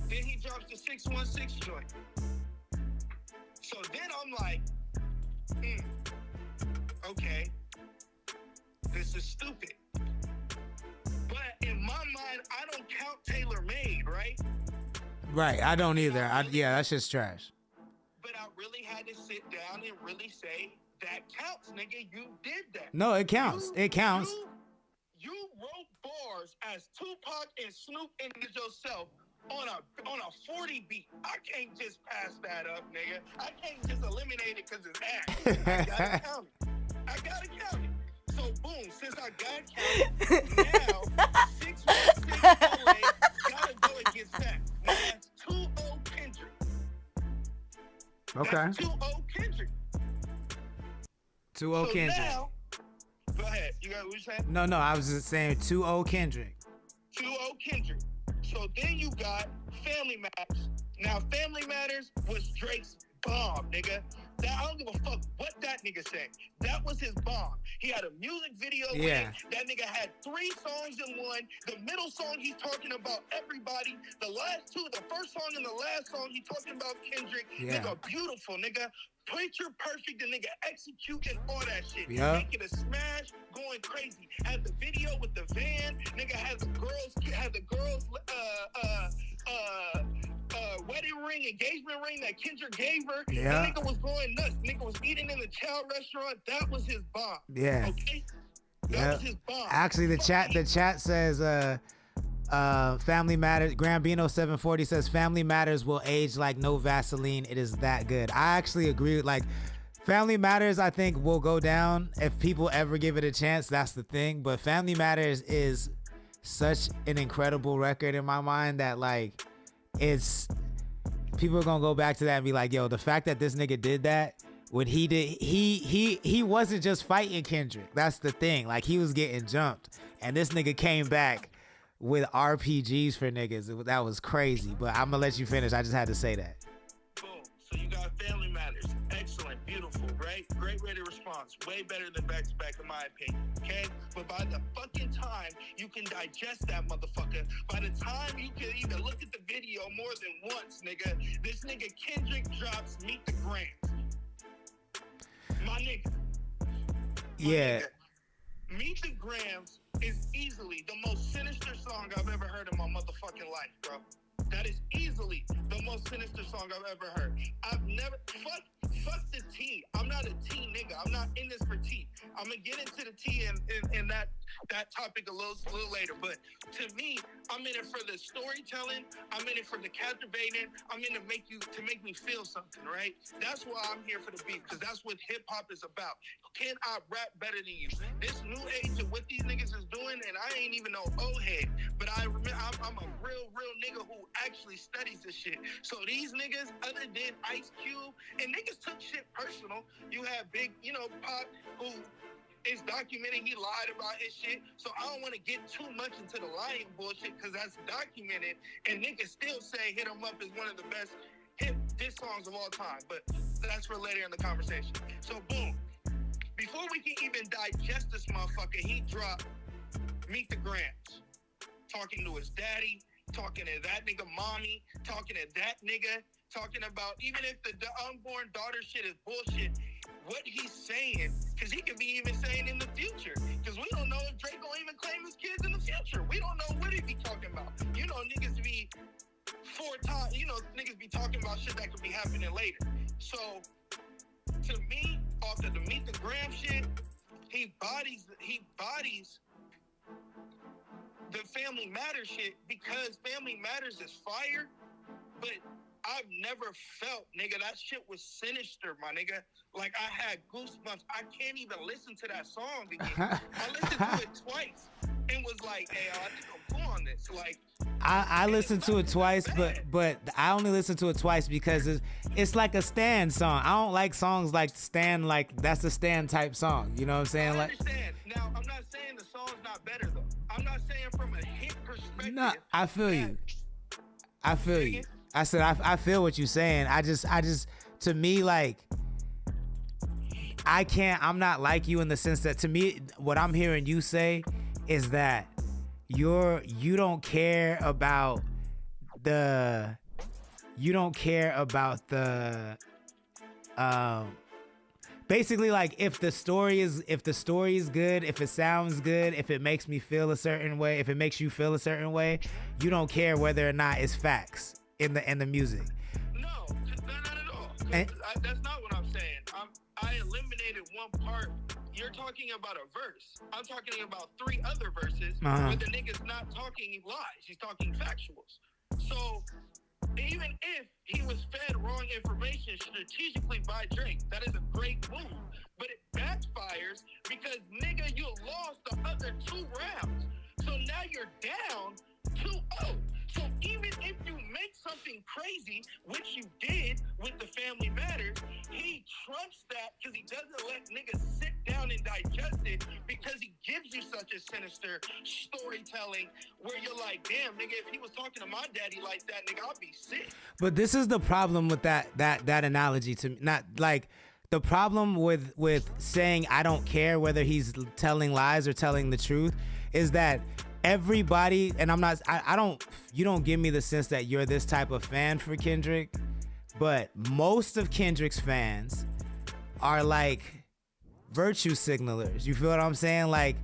Then he drops the 616 joint. So then I'm like, okay, this is stupid. said I don't count Taylor Made, right? Right. I don't either. Yeah, that shit's trash. But I really had to sit down and really say that counts, nigga. You did that. No, it counts. It counts. You wrote bars as Tupac and Snoop and yourself on a 40 beat. I can't just pass that up, nigga. I can't just eliminate it because it's ass. I gotta count it. So boom, since I got counted, now 616 LA gotta go against that. Now that's 2-0 Kendrick. Okay. That's 2-0 Kendrick. 2-0 Kendrick. Now, go ahead. You got what you saying? No, I was just saying 2-0 Kendrick. 2-0 Kendrick. So then you got Family Matters. Now, Family Matters was Drake's bomb, nigga. I don't give a fuck what that nigga said. That was his bomb. He had a music video with it. That nigga had 3 songs in one. The middle song, he's talking about everybody. The last 2, the first song and the last song, he's talking about Kendrick. Yeah. Nigga, beautiful, nigga. Picture perfect, the nigga executing all that shit. Yeah. Make it a smash, going crazy. Had the video with the van. Nigga had the girls wedding ring, engagement ring that Kendrick gave her. Yeah. The nigga was going nuts. Nigga was eating in the chow restaurant. That was his bomb. Yeah. Okay? That was his bomb. Actually, the chat says Family Matters. Grambino 740 says Family Matters will age like no Vaseline. It is that good. I actually agree. Like, Family Matters, I think, will go down if people ever give it a chance. That's the thing. But Family Matters is such an incredible record in my mind that, like, it's people are gonna go back to that and be like, yo, the fact that this nigga did that when he wasn't just fighting Kendrick. That's the thing. Like, he was getting jumped, and this nigga came back with RPGs for niggas. That was crazy. But I'm gonna let you finish. I just had to say that. Boom. So you got Family Matters. Excellent. Beautiful. Right? Great rated response. Way better than back to back in my opinion. Okay? But by the fucking time you can digest that motherfucker, by the time you can even look at the video more than once, nigga, this nigga Kendrick drops Meet the Grams. My nigga. Yeah. Nigga. Meet the Grams is easily the most sinister song I've ever heard in my motherfucking life, bro. That is easily the most sinister song I've ever heard. I've never fuck the tea. I'm not a tea nigga. I'm not in this for tea. I'm gonna get into the tea and that topic a little later. But to me, I'm in it for the storytelling. I'm in it for the captivating. I'm in to make me feel something, right? That's why I'm here for the beat, because that's what hip hop is about. Can I rap better than you? This new age of what these niggas is doing, and I ain't even no old head, but I remember I'm a real nigga who actually studies this shit. So these niggas, other than Ice Cube, and niggas took shit personal. You have Big, Pop, who is documented. He lied about his shit. So I don't want to get too much into the lying bullshit, because that's documented, and niggas still say Hit 'Em Up is one of the best hit diss songs of all time. But that's for later in the conversation. So boom. Before we can even digest this motherfucker, he dropped Meet the Grams. Talking to his daddy, talking to that nigga mommy, talking to that nigga, talking about even if the unborn daughter shit is bullshit, what he's saying, because he could be even saying in the future. Because we don't know if Drake gonna even claim his kids in the future. We don't know what he be talking about. Niggas be 4 times, niggas be talking about shit that could be happening later. So, to me, off of the Meet the Gram shit, he bodies the Family Matters shit, because Family Matters is fire, but I've never felt, nigga, that shit was sinister, my nigga. Like, I had goosebumps. I can't even listen to that song again. I listened to it twice and was like, hey, I think I'm cool on this. Like, I listened to it twice, but I only listened to it twice because it's like a Stan song. I don't like songs like Stan, like that's a Stan type song. You know what I'm saying? I understand. Now, I'm not saying the song's not better, though. I'm not saying from a hit perspective. No, I feel you. I feel you. I said I feel what you're saying. I just to me, like, I'm not like you in the sense that, to me, what I'm hearing you say is that you don't care about the basically like if the story is good, if it sounds good, if it makes me feel a certain way, if it makes you feel a certain way, you don't care whether or not it's facts in the music. No, not at all. That's not what I'm saying. I eliminated one part. You're talking about a verse. I'm talking about 3 other verses where the nigga's not talking lies. He's talking factuals. So even if he was fed wrong information strategically by Drake, that is a great move. But it backfires because, nigga, you lost the other 2 rounds. So now you're down 2-0. So even if you make something crazy, which you did with the Family Matters, he trumps that because he doesn't let niggas sit down and digest it because he gives you such a sinister storytelling where you're like, damn, nigga, if he was talking to my daddy like that, nigga, I'd be sick. But this is the problem with that analogy to me. Not like the problem with saying I don't care whether he's telling lies or telling the truth is that everybody, and you don't give me the sense that you're this type of fan for Kendrick, but most of Kendrick's fans are like virtue signalers. You feel what I'm saying? Like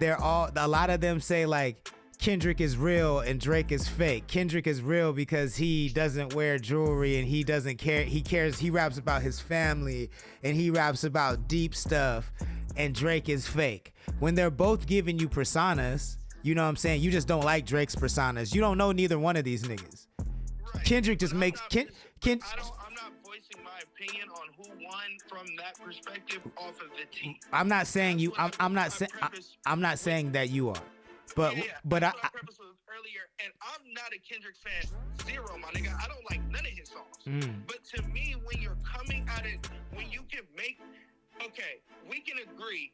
a lot of them say like Kendrick is real and Drake is fake. Kendrick is real because he doesn't wear jewelry and he doesn't care. He raps about his family and he raps about deep stuff, and Drake is fake. When they're both giving you personas, you know what I'm saying? You just don't like Drake's personas. You don't know neither one of these niggas. Right. Kendrick just makes I'm not voicing my opinion on who won from that perspective off of the team. I'm not saying you. I'm not saying that you are. But that's what I prefaced with earlier, and I'm not a Kendrick fan. Zero, my nigga. I don't like none of his songs. But to me, when you're coming at it, when you can make, okay, we can agree.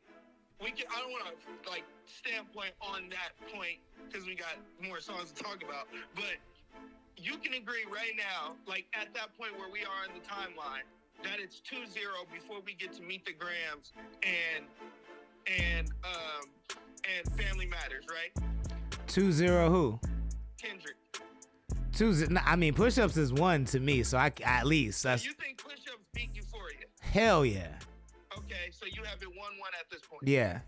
I don't want to like standpoint on that point because we got more songs to talk about. But you can agree right now, like at that point where we are in the timeline, that it's 2-0 before we get to Meet the Grams and Family Matters, right? 2-0 who? Kendrick. 2-0. I mean, Push-Ups is 1 to me, so I at least. So you think Push-Ups beat Euphoria? Hell yeah. Okay, so you have it 1-1 at this point. Yeah.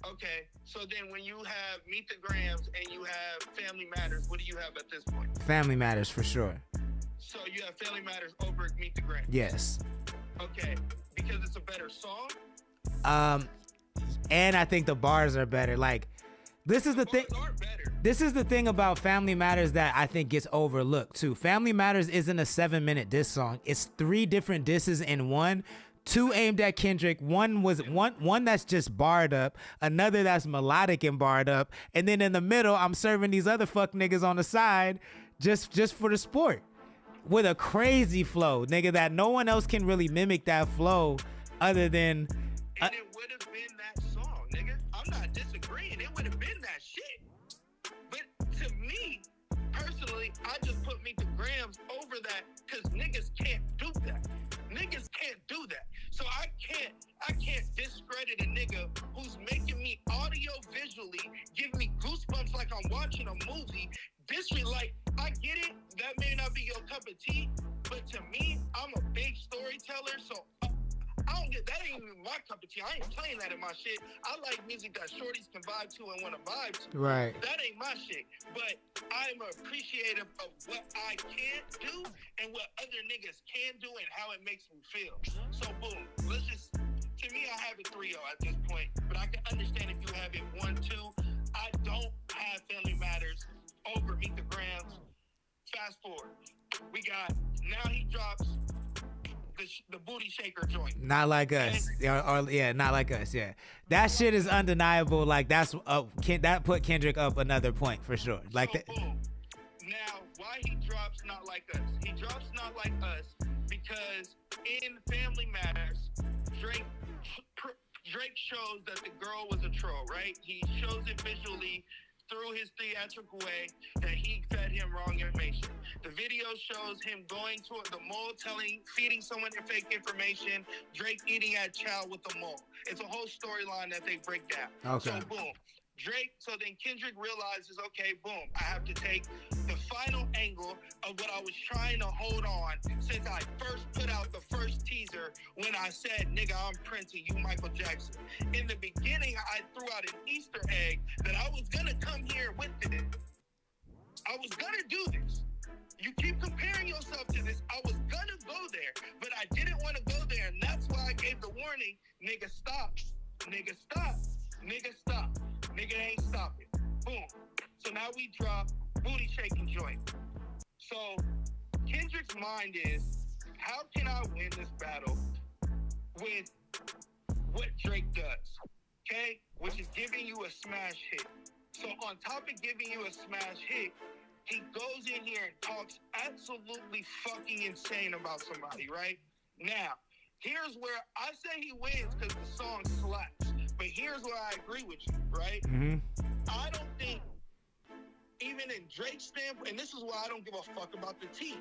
Okay, so then when you have Meet the Grams and you have Family Matters, what do you have at this point? Family Matters for sure. So you have Family Matters over Meet the Grams? Yes. Okay, because it's a better song? And I think the bars are better. Like, this is the thing. This is the thing about Family Matters that I think gets overlooked too. Family Matters isn't a 7-minute diss song. It's 3 different disses in one. 2 aimed at Kendrick. One that's just barred up, another that's melodic and barred up, and then in the middle, I'm serving these other fuck niggas on the side just for the sport with a crazy flow, nigga, that no one else can really mimic that flow other than. And it would have been that song, nigga. I'm not disagreeing. It would have been that shit. But to me, personally, I just put Meet the Grams over that because niggas can't do that. Niggas can't do that. So I can't discredit a nigga who's making me audio visually, give me goosebumps like I'm watching a movie. Like, I get it, that may not be your cup of tea, but to me, I'm a big storyteller, so I don't get, that ain't even my cup of tea. I ain't playing that in my shit. I like music that shorties can vibe to and want to vibe to. Right. That ain't my shit. But I'm appreciative of what I can't do and what other niggas can do and how it makes me feel. So boom, to me, I have it 3-0 at this point, but I can understand if you have it 1-2. I don't have Family Matters over Meet the Grams. Fast forward. We got, now he drops the booty shaker joint. Not like us. Not like us. Yeah. That shit is undeniable. Like, that put Kendrick up another point for sure. Like so, that. Boom. Now, why he drops Not Like Us? He drops Not Like Us because in Family Matters, Drake shows that the girl was a troll, right? He shows it visually through his theatrical way that he fed him wrong information. The video shows him going to the mall, feeding someone fake information, Drake eating at chow with the mall. It's a whole storyline that they break down. Okay. So boom, So then Kendrick realizes, okay, boom, I have to take the final angle of what I was trying to hold on since I first put out the first teaser when I said, nigga, I'm Prince and you Michael Jackson. In the beginning, I threw out an Easter egg that I was gonna come here with it. I was gonna do this. You keep comparing yourself to this. I was gonna go there, but I didn't want to go there, and that's why I gave the warning, nigga, stop. Nigga, stop. Nigga, stop. Nigga ain't stopping. Boom. So now we drop Booty Shaking Joint. So Kendrick's mind is, how can I win this battle with what Drake does? Okay? Which is giving you a smash hit. So on top of giving you a smash hit, he goes in here and talks absolutely fucking insane about somebody, right? Now, here's where I say he wins because the song slaps. But here's where I agree with you, right? Mm-hmm. I don't think, even in Drake's standpoint, and this is why I don't give a fuck about the T,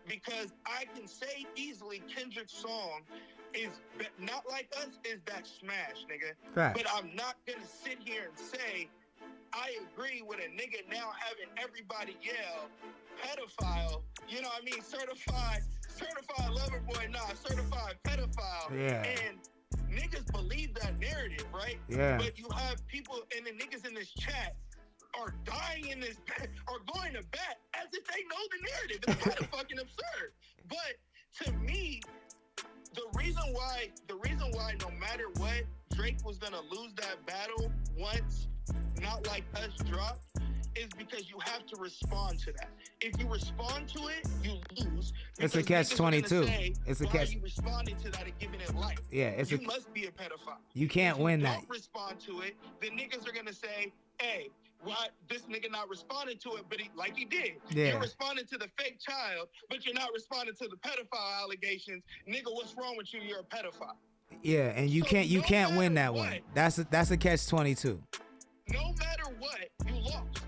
because I can say easily Kendrick's song is Not Like Us is that smash, nigga. Right. But I'm not gonna sit here and say I agree with a nigga now having everybody yell pedophile, you know what I mean? Certified lover boy, certified pedophile. Yeah. And niggas believe that narrative, right? Yeah. But you have people and the niggas in this chat are dying in this are going to bat as if they know the narrative. It's kind of fucking absurd. But to me, the reason why no matter what, Drake was gonna lose that battle once Not Like Us dropped is because you have to respond to that. If you respond to it, you lose. It's a catch-22. It's a why catch. are you responding to that and giving it life? Yeah, you must be a pedophile. You can't win that. If you don't respond to it, the niggas are gonna say, hey, why this nigga not responding to it, but he did. Yeah. You're responding to the fake child, but you're not responding to the pedophile allegations. Nigga, what's wrong with you? You're a pedophile. Yeah, and you can't win that one. That's a catch-22. No matter what, you lost.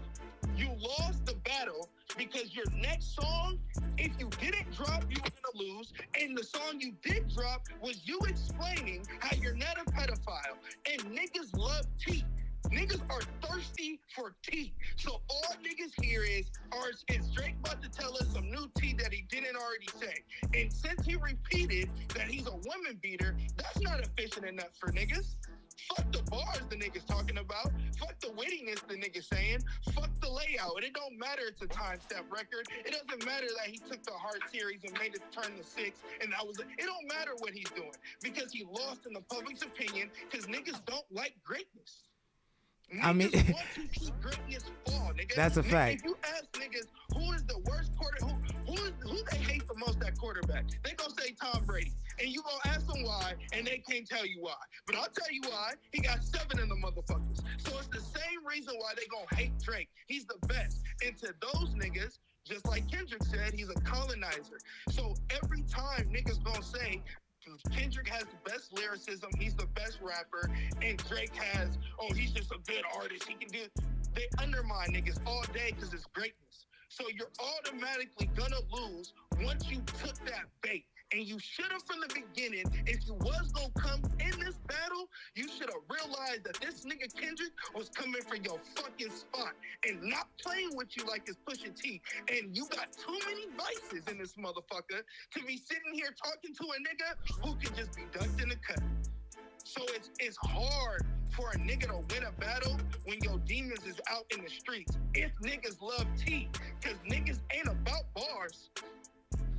You lost the battle because your next song, if you didn't drop, you were gonna lose. And the song you did drop was you explaining how you're not a pedophile. And niggas love tea. Niggas are thirsty for tea. So all niggas hear is Drake about to tell us some new tea that he didn't already say. And since he repeated that he's a woman beater, that's not efficient enough for niggas. Fuck the bars the niggas talking about. Fuck the wittiness the niggas saying. Fuck the layout. It don't matter it's a time-step record. It doesn't matter that he took the Heart series and made it turn to 6 and that was it. It don't matter what he's doing because he lost in the public's opinion because niggas don't like greatness. Niggas I mean, want to see greatness fall, nigga. That's a fact. If you ask niggas who is the worst who they hate the most at quarterback, they gonna say Tom Brady. And you gonna ask them why, and they can't tell you why. But I'll tell you why. He got 7 of them motherfuckers. So it's the same reason why they gonna hate Drake. He's the best. And to those niggas, just like Kendrick said, he's a colonizer. So every time niggas gonna say Kendrick has the best lyricism, he's the best rapper, and Drake has, he's just a good artist, he can do, they undermine niggas all day because it's greatness. So you're automatically gonna lose once you took that bait. And you should have from the beginning, if you was gonna come in this battle, you should have realized that this nigga Kendrick was coming for your fucking spot and not playing with you like it's Pusha T. And you got too many vices in this motherfucker to be sitting here talking to a nigga who can just be ducked in the cut. So it's hard for a nigga to win a battle when your demons is out in the streets. If niggas love T, because niggas ain't about bars.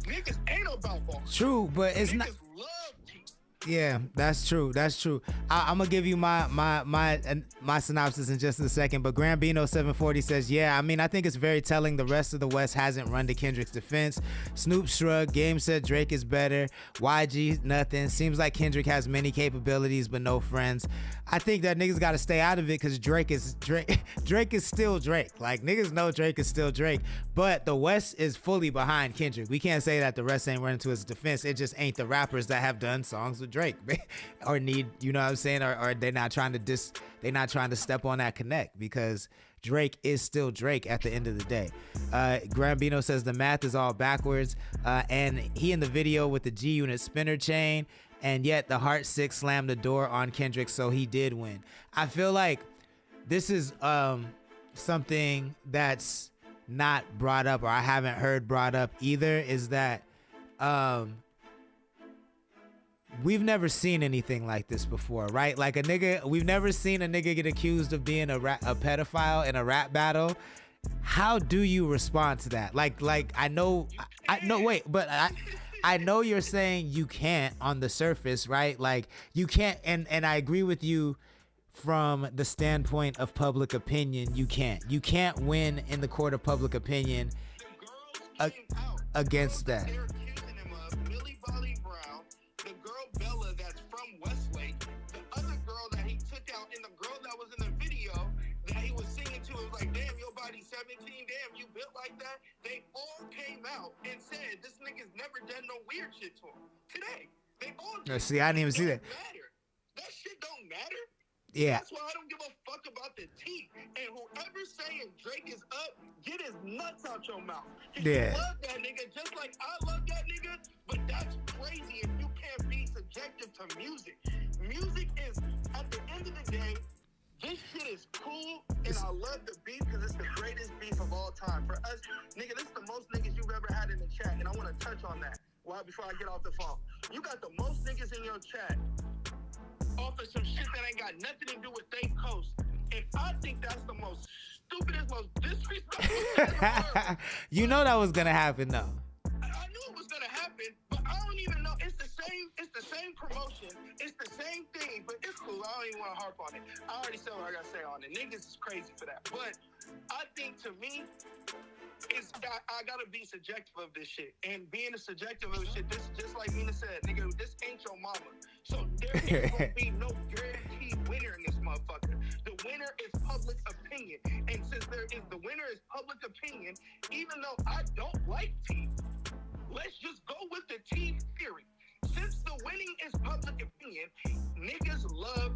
Niggas ain't about bars. True, but it's niggas not. Love T. Yeah, that's true. That's true. I'm gonna give you my synopsis in just a second. But Grambino 740 says, yeah, I mean, I think it's very telling the rest of the West hasn't run to Kendrick's defense. Snoop shrug. Game said Drake is better. YG nothing. Seems like Kendrick has many capabilities but no friends. I think that niggas got to stay out of it because Drake is still Drake. Like, niggas know Drake is still Drake. But the West is fully behind Kendrick. We can't say that the rest ain't running to his defense. It just ain't the rappers that have done songs with Drake or need, you know what I'm saying? Or they're not trying to step on that connect because Drake is still Drake at the end of the day. Grambino says the math is all backwards. And he in the video with the G-Unit spinner chain. And yet the Heart 6 slammed the door on Kendrick, so he did win. I feel like this is something that's not brought up, or I haven't heard brought up either, is that we've never seen anything like this before, right? Like we've never seen a nigga get accused of being a pedophile in a rap battle. How do you respond to that? Like I know you're saying you can't on the surface, right? Like you can't, and I agree with you from the standpoint of public opinion. You can't win in the court of public opinion against that. They're accusing him of Millie Bobby Brown, the girl Bella that's from Westlake, the other girl that he took out, and the girl that was in the video that he was singing to. It was like, damn, your body's 17, damn, you built like that. They all came out and said this nigga's never done no weird shit to him. Today, they all See, I didn't even see that. Matter. That shit don't matter. Yeah. That's why I don't give a fuck about the tea. And whoever's saying Drake is up, get his nuts out your mouth. Yeah. You love that nigga just like I love that nigga, but that's crazy if you can't be subjective to music. Music is, at the end of the day, this shit is cool, and I love the beef because it's the greatest beef of all time. For us, nigga, this is the most niggas you've ever had in the chat, and I want to touch on that before I get off the phone. You got the most niggas in your chat off of some shit that ain't got nothing to do with they coast. And I think that's the most stupidest, most disrespectful thing in the world. You know that was gonna happen though. I knew it was gonna happen, but I don't even know. It's the same promotion. It's the same thing, but it's cool. I don't even want to harp on it. I already said what I gotta say on it. Niggas is crazy for that. But I think to me, I gotta be subjective of this shit. And being a subjective of shit, this just like Mina said, nigga, this ain't your mama. So there ain't gonna be no guaranteed winner in this motherfucker. The winner is public opinion. And since the winner is public opinion, even though I don't like T, let's just go with the T theory. Since the winning is public opinion, niggas love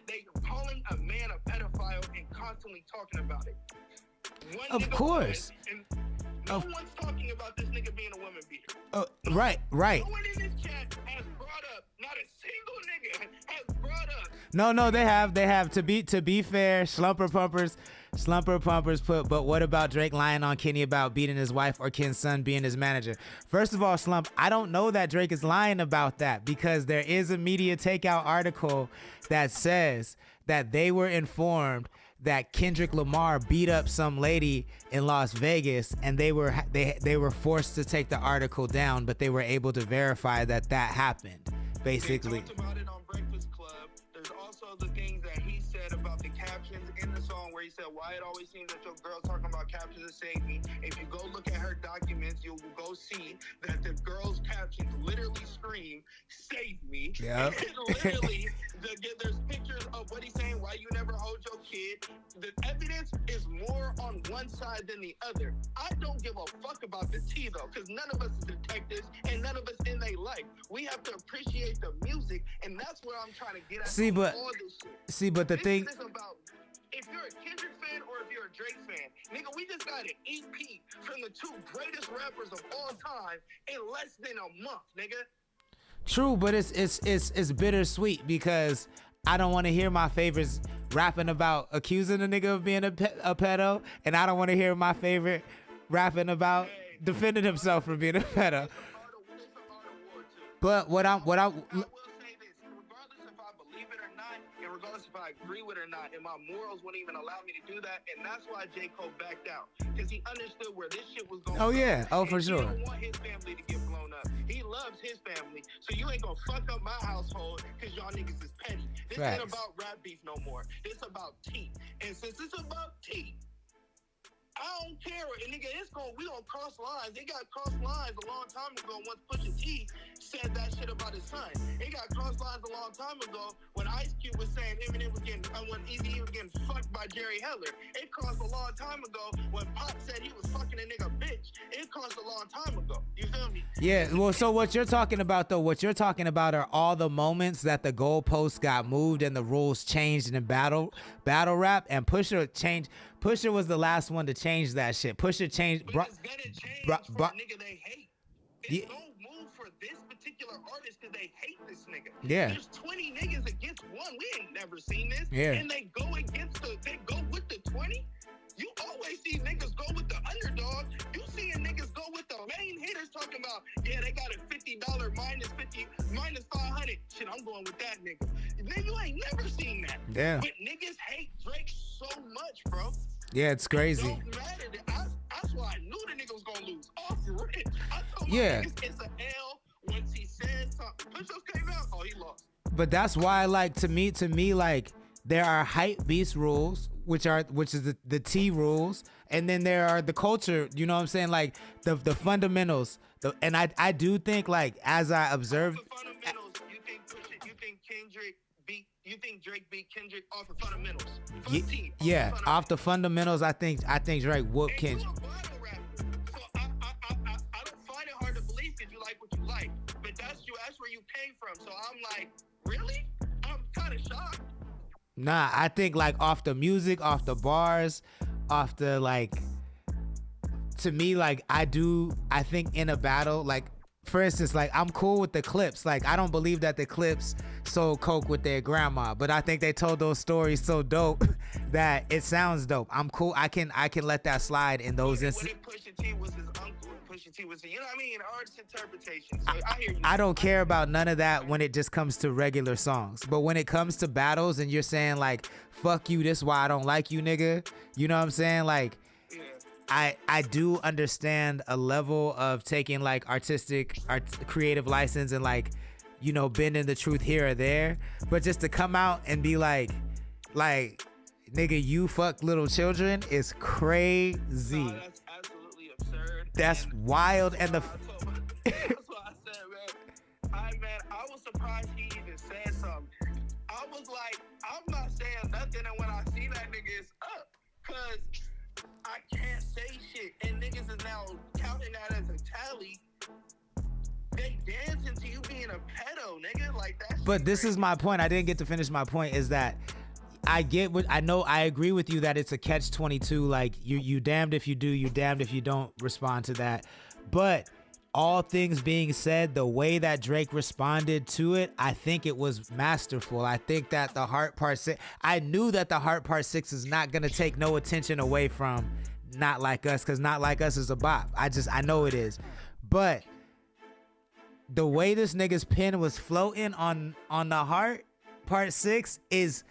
they calling a man a pedophile and constantly talking about it. Of course. And no one's talking about this nigga being a woman beater. Right. No one in this chat has brought up, not a single nigga has brought up. No, they have. To be fair, Slumper Pumpers put, but what about Drake lying on Kenny about beating his wife or Ken's son being his manager? First of all, Slump, I don't know that Drake is lying about that because there is a media takeout article that says that they were informed that Kendrick Lamar beat up some lady in Las Vegas, and they were forced to take the article down, but they were able to verify that happened. Basically. They talked about it on Breakfast Club. There's also the things that he said about the captions in the song where he said, why it always seems that your girl's talking about captions to save me. If you go look at her documents, you'll go see that the girl's captions literally scream, save me. Yep. Literally, there's pictures of what he's saying, why you never hold your kid. The evidence is more on one side than the other. I don't give a fuck about the tea, though, because none of us is detectives and none of us in their life. We have to appreciate the music, and that's where I'm trying to get at all this shit. But the thing is about if you're a Kendrick fan or if you're a Drake fan, nigga, we just got an EP from the two greatest rappers of all time in less than a month, nigga. True, but it's bittersweet because I don't want to hear my favorites rapping about accusing a nigga of being a pedo, and I don't want to hear my favorite rapping about defending himself from being a pedo. But what I will say this, regardless if I believe it or not, and regardless if I agree with it or not, and my morals wouldn't even allow me to do that, and that's why J. Cole backed out, because he understood where this shit was going. Oh yeah, for sure. He don't want his family to get blown up. He loves his family, so you ain't gonna fuck up my household because y'all niggas is petty. This ain't about rap beef no more. It's about tea, and since it's about tea, I don't care. And nigga, we gonna cross lines. It got crossed lines a long time ago once Pusha T said that shit about his son. It got crossed lines a long time ago when Ice Cube was saying Eminem was getting, when Eazy was getting fucked by Jerry Heller. It crossed a long time ago when Pop said he was fucking a nigga bitch. It crossed a long time ago. You feel me? Yeah, well, so what you're talking about are all the moments that the goalposts got moved and the rules changed in battle rap, and Pusha was the last one to change that shit. Pusha changed. But it's gonna change for a nigga they hate. It's gonna move for this particular artist because they hate this nigga. Yeah. There's 20 niggas against one. We ain't never seen this. Yeah. And they go with the 20. You always see niggas go with the underdog. You seeing niggas go with the main hitters talking about, yeah, they got a $50 minus 500. Shit, I'm going with that nigga. Nigga, you ain't never seen that. Yeah. But niggas hate Drake so much, bro. Yeah, it's crazy. It don't matter. That's why I knew the nigga was gonna lose. Off rip. I told my Yeah. niggas it's an L once he said something. Push-ups came out. Oh, he lost. But that's why, like, to me, like, there are hype beast rules, which is the T rules, and then there are the culture. You know what I'm saying? Like the fundamentals. And I do think, like, as I observed, Off the fundamentals, you think Drake beat Kendrick off the fundamentals? Off the fundamentals, I think Drake whooped Kendrick. And you a battle rapper, so I don't find it hard to believe because you like what you like, but that's where you came from. So I'm like, really? I'm kind of shocked. Nah, I think, like, off the music, off the bars, off the, like, to me, like, I think in a battle, like, for instance, like, I'm cool with the Clips. Like, I don't believe that the Clips sold coke with their grandma, but I think they told those stories so dope that it sounds dope. I'm cool. I can let that slide in those instances. When Pusha T was his uncle, Pusha T was, you know what I mean? Artist interpretation. So I hear you. I don't care about none of that when it just comes to regular songs. But when it comes to battles and you're saying, like, fuck you, this why I don't like you, nigga. You know what I'm saying? Like, Yeah. I do understand a level of taking, like, creative license and, like, you know, bending the truth here or there. But just to come out and be like, nigga, you fuck little children is crazy. No, that's absolutely absurd. That's wild. And that's what I said, man. I was surprised he even said something. I was like, I'm not saying nothing, and when I see that nigga, it's up. Cause I can't say shit. And niggas is now counting that as a tally. They dancing to you being a pedo, nigga. Like that. But this is my point. I didn't get to finish my point, is that I agree with you that it's a catch-22. Like, you damned if you do, you damned if you don't respond to that. But all things being said, the way that Drake responded to it, I think it was masterful. I think that the Heart Part 6, I knew that the Heart Part 6 is not going to take no attention away from Not Like Us, because Not Like Us is a bop. I know it is. But the way this nigga's pen was floating on the Heart Part 6 is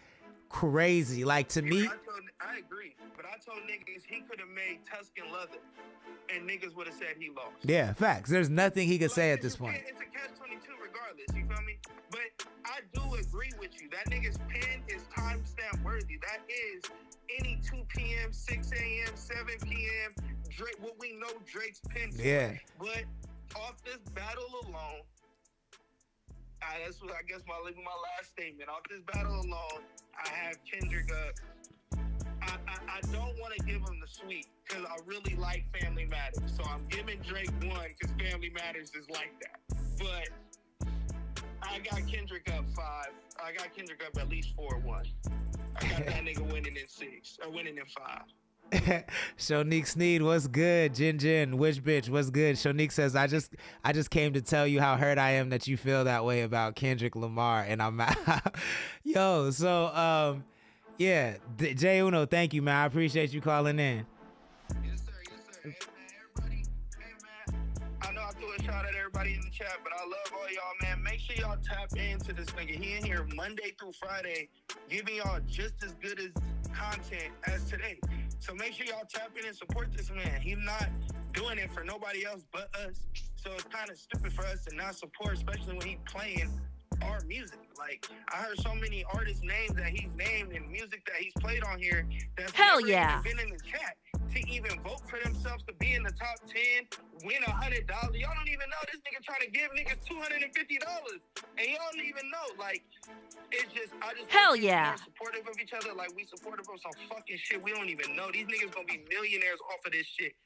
crazy. Like, to me, I agree, but I told niggas he could have made Tuscan leather, and niggas would have said he lost. yeah, facts. There's nothing he could say at this It's point. It's a catch-22 regardless. You feel me? But I do agree with you. That nigga's pen is timestamp worthy. That is any 2 p.m., 6 a.m., 7 p.m. Drake. What we know Drake's pen. Yeah. But off this battle alone, that's what I guess my last statement. Off this battle alone, I have Kendrick up. I don't want to give him the sweep because I really like Family Matters. So I'm giving Drake 1 because Family Matters is like that. But I got Kendrick up 5. I got Kendrick up at least 4-1. I got that nigga winning in 6 or winning in 5. Shonique Sneed, what's good? Jin, which bitch, what's good? Shonique says, I just came to tell you how hurt I am that you feel that way about Kendrick Lamar, and I'm yo. So yeah, Jay Uno, thank you, man. I appreciate you calling in. Yes, sir. Hey, man, everybody. Hey, man. I know I threw a shout at everybody in the chat, but I love all y'all, man. Make sure y'all tap into this nigga. He in here Monday through Friday, giving y'all just as good as content as today. So make sure y'all tap in and support this man. He's not doing it for nobody else but us. So it's kind of stupid for us to not support, especially when he's playing our music. Like, I heard so many artists' names that he's named and music that he's played on here that's Hell never yeah. even been in the chat to even vote for themselves to be in the top 10, win $100. Y'all don't even know this nigga trying to give niggas $250, and y'all don't even know. Like, it's just, I just Hell want yeah. more supportive of each other, like we supportive of some fucking shit we don't even know. These niggas gonna be millionaires off of this shit.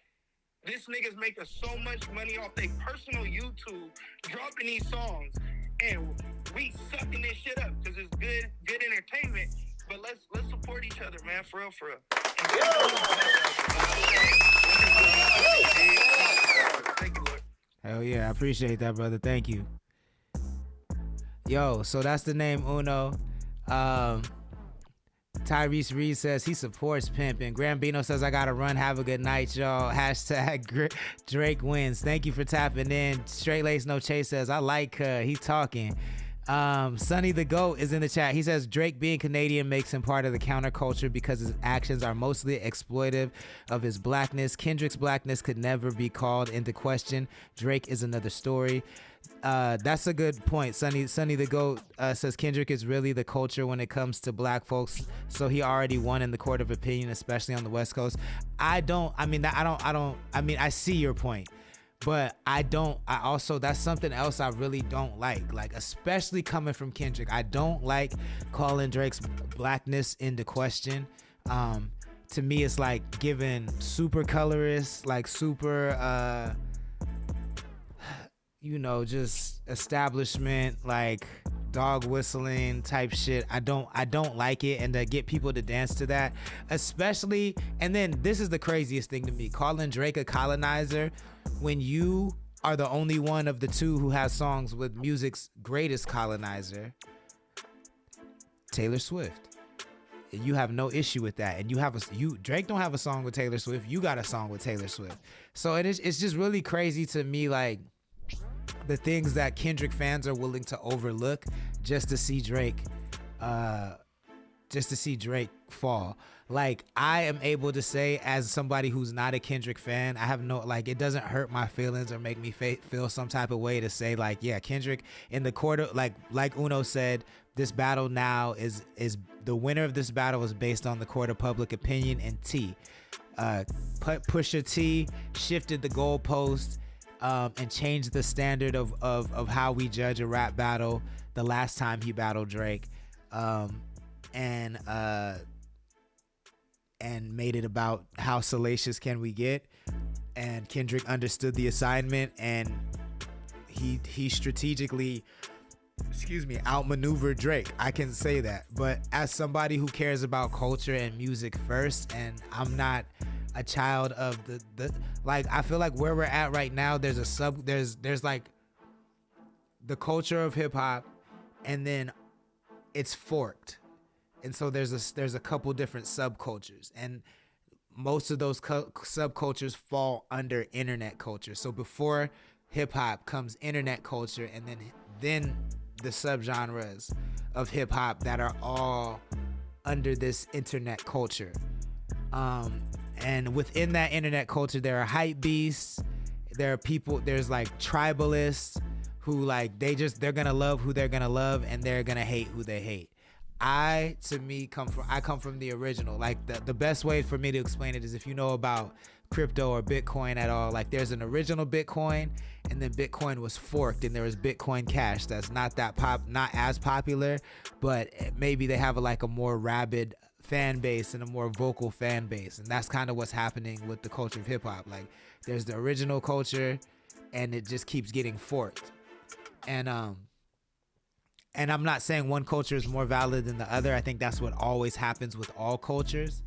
This niggas making so much money off their personal YouTube, dropping these songs, and we sucking this shit up because it's good entertainment. But let's support each other, man, for real, for real. Thank you, Lord. Hell yeah. I appreciate that, brother. Thank you. Yo, so that's the name Uno. Tyrese Reed says he supports pimping. Grambino says I gotta run. Have a good night, y'all. Hashtag Drake wins. Thank you for tapping in. Straight Lace No Chase says I like he talking. Sonny the Goat is in the chat. He says Drake being Canadian makes him part of the counterculture because his actions are mostly exploitive of his blackness. Kendrick's blackness could never be called into question. Drake is another story. That's a good point. Sonny the Goat says Kendrick is really the culture when it comes to black folks, so he already won in the court of opinion, especially on the West Coast. I see your point, but I also, that's something else I really don't like, especially coming from Kendrick. I don't like calling Drake's blackness into question. To me, it's like giving super colorist, like super, just establishment, like dog whistling type shit. I don't like it, and to get people to dance to that, especially, and then this is the craziest thing to me, calling Drake a colonizer when you are the only one of the two who has songs with music's greatest colonizer, Taylor Swift. You have no issue with that, and Drake don't have a song with Taylor Swift. You got a song with Taylor Swift. So it's just really crazy to me, like the things that Kendrick fans are willing to overlook just to see Drake fall. Like, I am able to say, as somebody who's not a Kendrick fan, I have no, like, it doesn't hurt my feelings or make me feel some type of way to say, like, yeah, Kendrick in the quarter, like Uno said, this battle now is the winner of this battle is based on the court of public opinion and T. Pusha T shifted the goalpost and changed the standard of how we judge a rap battle the last time he battled Drake, and made it about how salacious can we get. And Kendrick understood the assignment, and he strategically, outmaneuvered Drake. I can say that. But as somebody who cares about culture and music first, and I'm not a child of the like, I feel like where we're at right now, there's like the culture of hip hop, and then it's forked, and so there's a couple different subcultures, and most of those subcultures fall under internet culture. So before hip hop comes internet culture, and then the subgenres of hip hop that are all under this internet culture. And within that internet culture, there are hype beasts. There are people, there's like tribalists who, like, they're gonna love who they're gonna love, and they're gonna hate who they hate. I come from the original. Like, the best way for me to explain it is, if you know about crypto or Bitcoin at all, like, there's an original Bitcoin, and then Bitcoin was forked, and there was Bitcoin Cash that's not as popular, but maybe they have a more rabid fan base and a more vocal fan base. And that's kind of what's happening with the culture of hip hop. Like, there's the original culture, and it just keeps getting forked. And I'm not saying one culture is more valid than the other. I think that's what always happens with all cultures.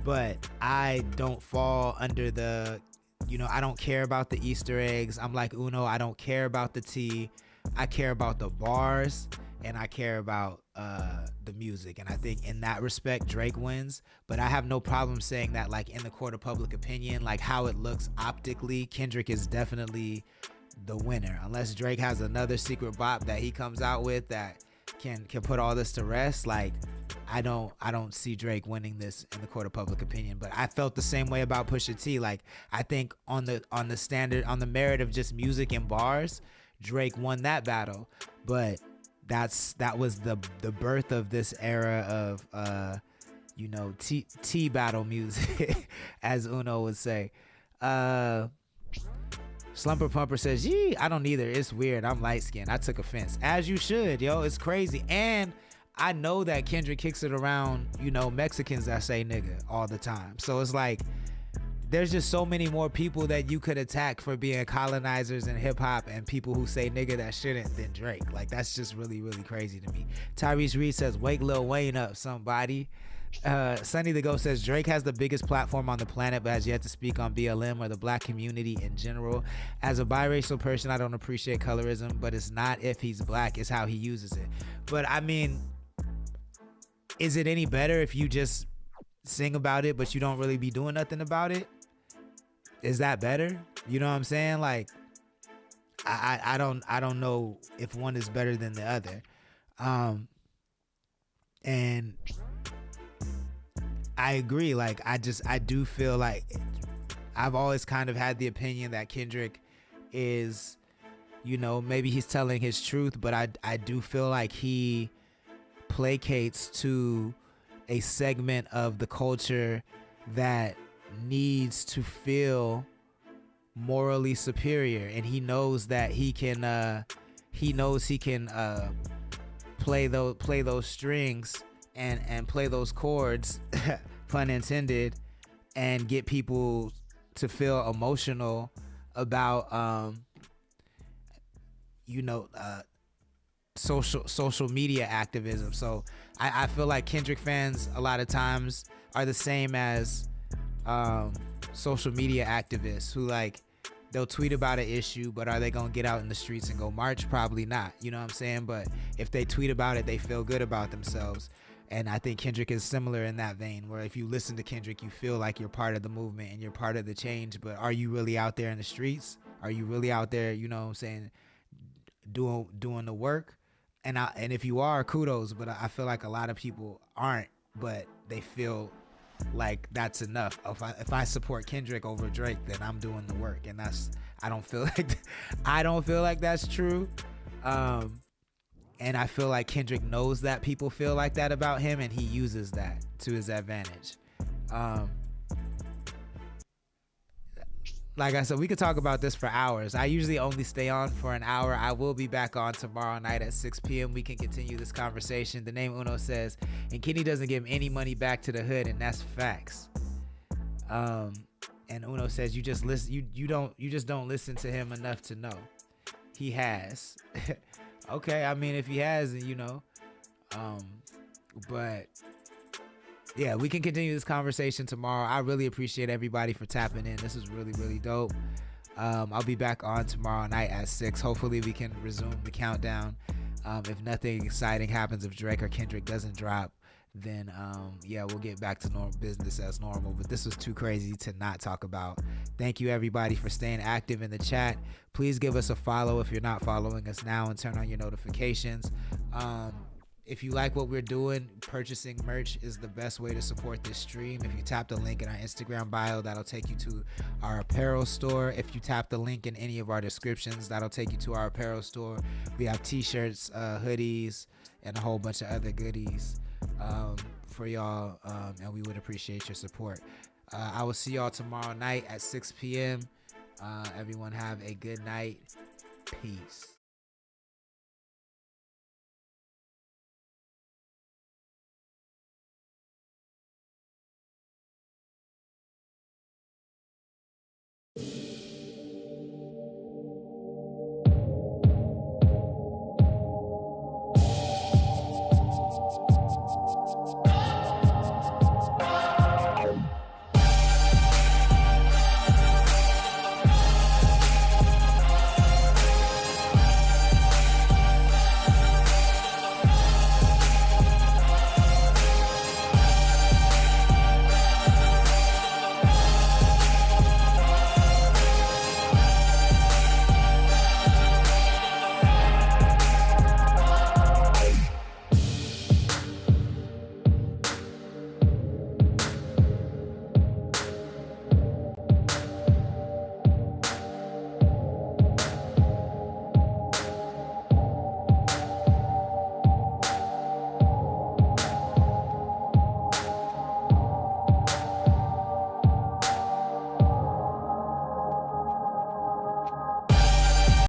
But I don't fall under I don't care about the Easter eggs. I'm like Uno, I don't care about the tea. I care about the bars, and I care about the music. And I think in that respect, Drake wins. But I have no problem saying that, like, in the court of public opinion, like how it looks optically, Kendrick is definitely the winner, unless Drake has another secret bop that he comes out with that can put all this to rest. Like, I don't see Drake winning this in the court of public opinion. But I felt the same way about Pusha T. Like, I think on the standard, on the merit of just music and bars, Drake won that battle. But that was the birth of this era of T battle music, as Uno would say. Slumper Pumper says, "Yee, I don't either. It's weird. I'm light skinned. I took offense." As you should, yo. It's crazy. And I know that Kendrick kicks it around, Mexicans that say nigga all the time. So it's like, there's just so many more people that you could attack for being colonizers in hip hop, and people who say nigga that shouldn't, than Drake. Like, that's just really, really crazy to me. Tyrese Reed says, "Wake Lil Wayne up, somebody." Sunny the Ghost says Drake has the biggest platform on the planet, but has yet to speak on BLM or the black community in general. As a biracial person, I don't appreciate colorism, but it's not if he's black, it's how he uses it. But I mean, is it any better if you just sing about it, but you don't really be doing nothing about it? Is that better? You know what I'm saying? Like, I don't know if one is better than the other. And I agree. Like, I do feel like I've always kind of had the opinion that Kendrick is, you know, maybe he's telling his truth, but I do feel like he placates to a segment of the culture that needs to feel morally superior, and he knows that he can play those strings and play those chords pun intended, and get people to feel emotional about social media activism. So I feel like Kendrick fans a lot of times are the same as social media activists who, like, they'll tweet about an issue, but are they gonna get out in the streets and go march? Probably not. You know what I'm saying? But if they tweet about it, they feel good about themselves. And I think Kendrick is similar in that vein, where if you listen to Kendrick, you feel like you're part of the movement and you're part of the change. But are you really out there in the streets? Are you really out there, you know what I'm saying, doing the work? And if you are, kudos. But I feel like a lot of people aren't, but they feel like that's enough. If I support Kendrick over Drake, then I'm doing the work, and I don't feel like that's true. And I feel like Kendrick knows that people feel like that about him, and he uses that to his advantage. Like I said, we could talk about this for hours. I usually only stay on for an hour. I will be back on tomorrow night at 6 p.m. We can continue this conversation. The name Uno says, and Kenny doesn't give any money back to the hood, and that's facts. And Uno says, you just listen. You just don't listen to him enough to know. He has. Okay, I mean, if he has, then you know. But yeah, we can continue this conversation tomorrow. I really appreciate everybody for tapping in. This is really, really dope. I'll be back on tomorrow night at 6. Hopefully we can resume the countdown. If nothing exciting happens, if Drake or Kendrick doesn't drop, then yeah, we'll get back to normal business as normal. But this was too crazy to not talk about. Thank you everybody for staying active in the chat. Please give us a follow if you're not following us now, and turn on your notifications. If you like what we're doing, purchasing merch is the best way to support this stream. If you tap the link in our Instagram bio, that'll take you to our apparel store. If you tap the link in any of our descriptions, that'll take you to our apparel store. We have t-shirts, hoodies, and a whole bunch of other goodies for y'all, and we would appreciate your support. I will see y'all tomorrow night at 6 p.m. Everyone have a good night. Peace.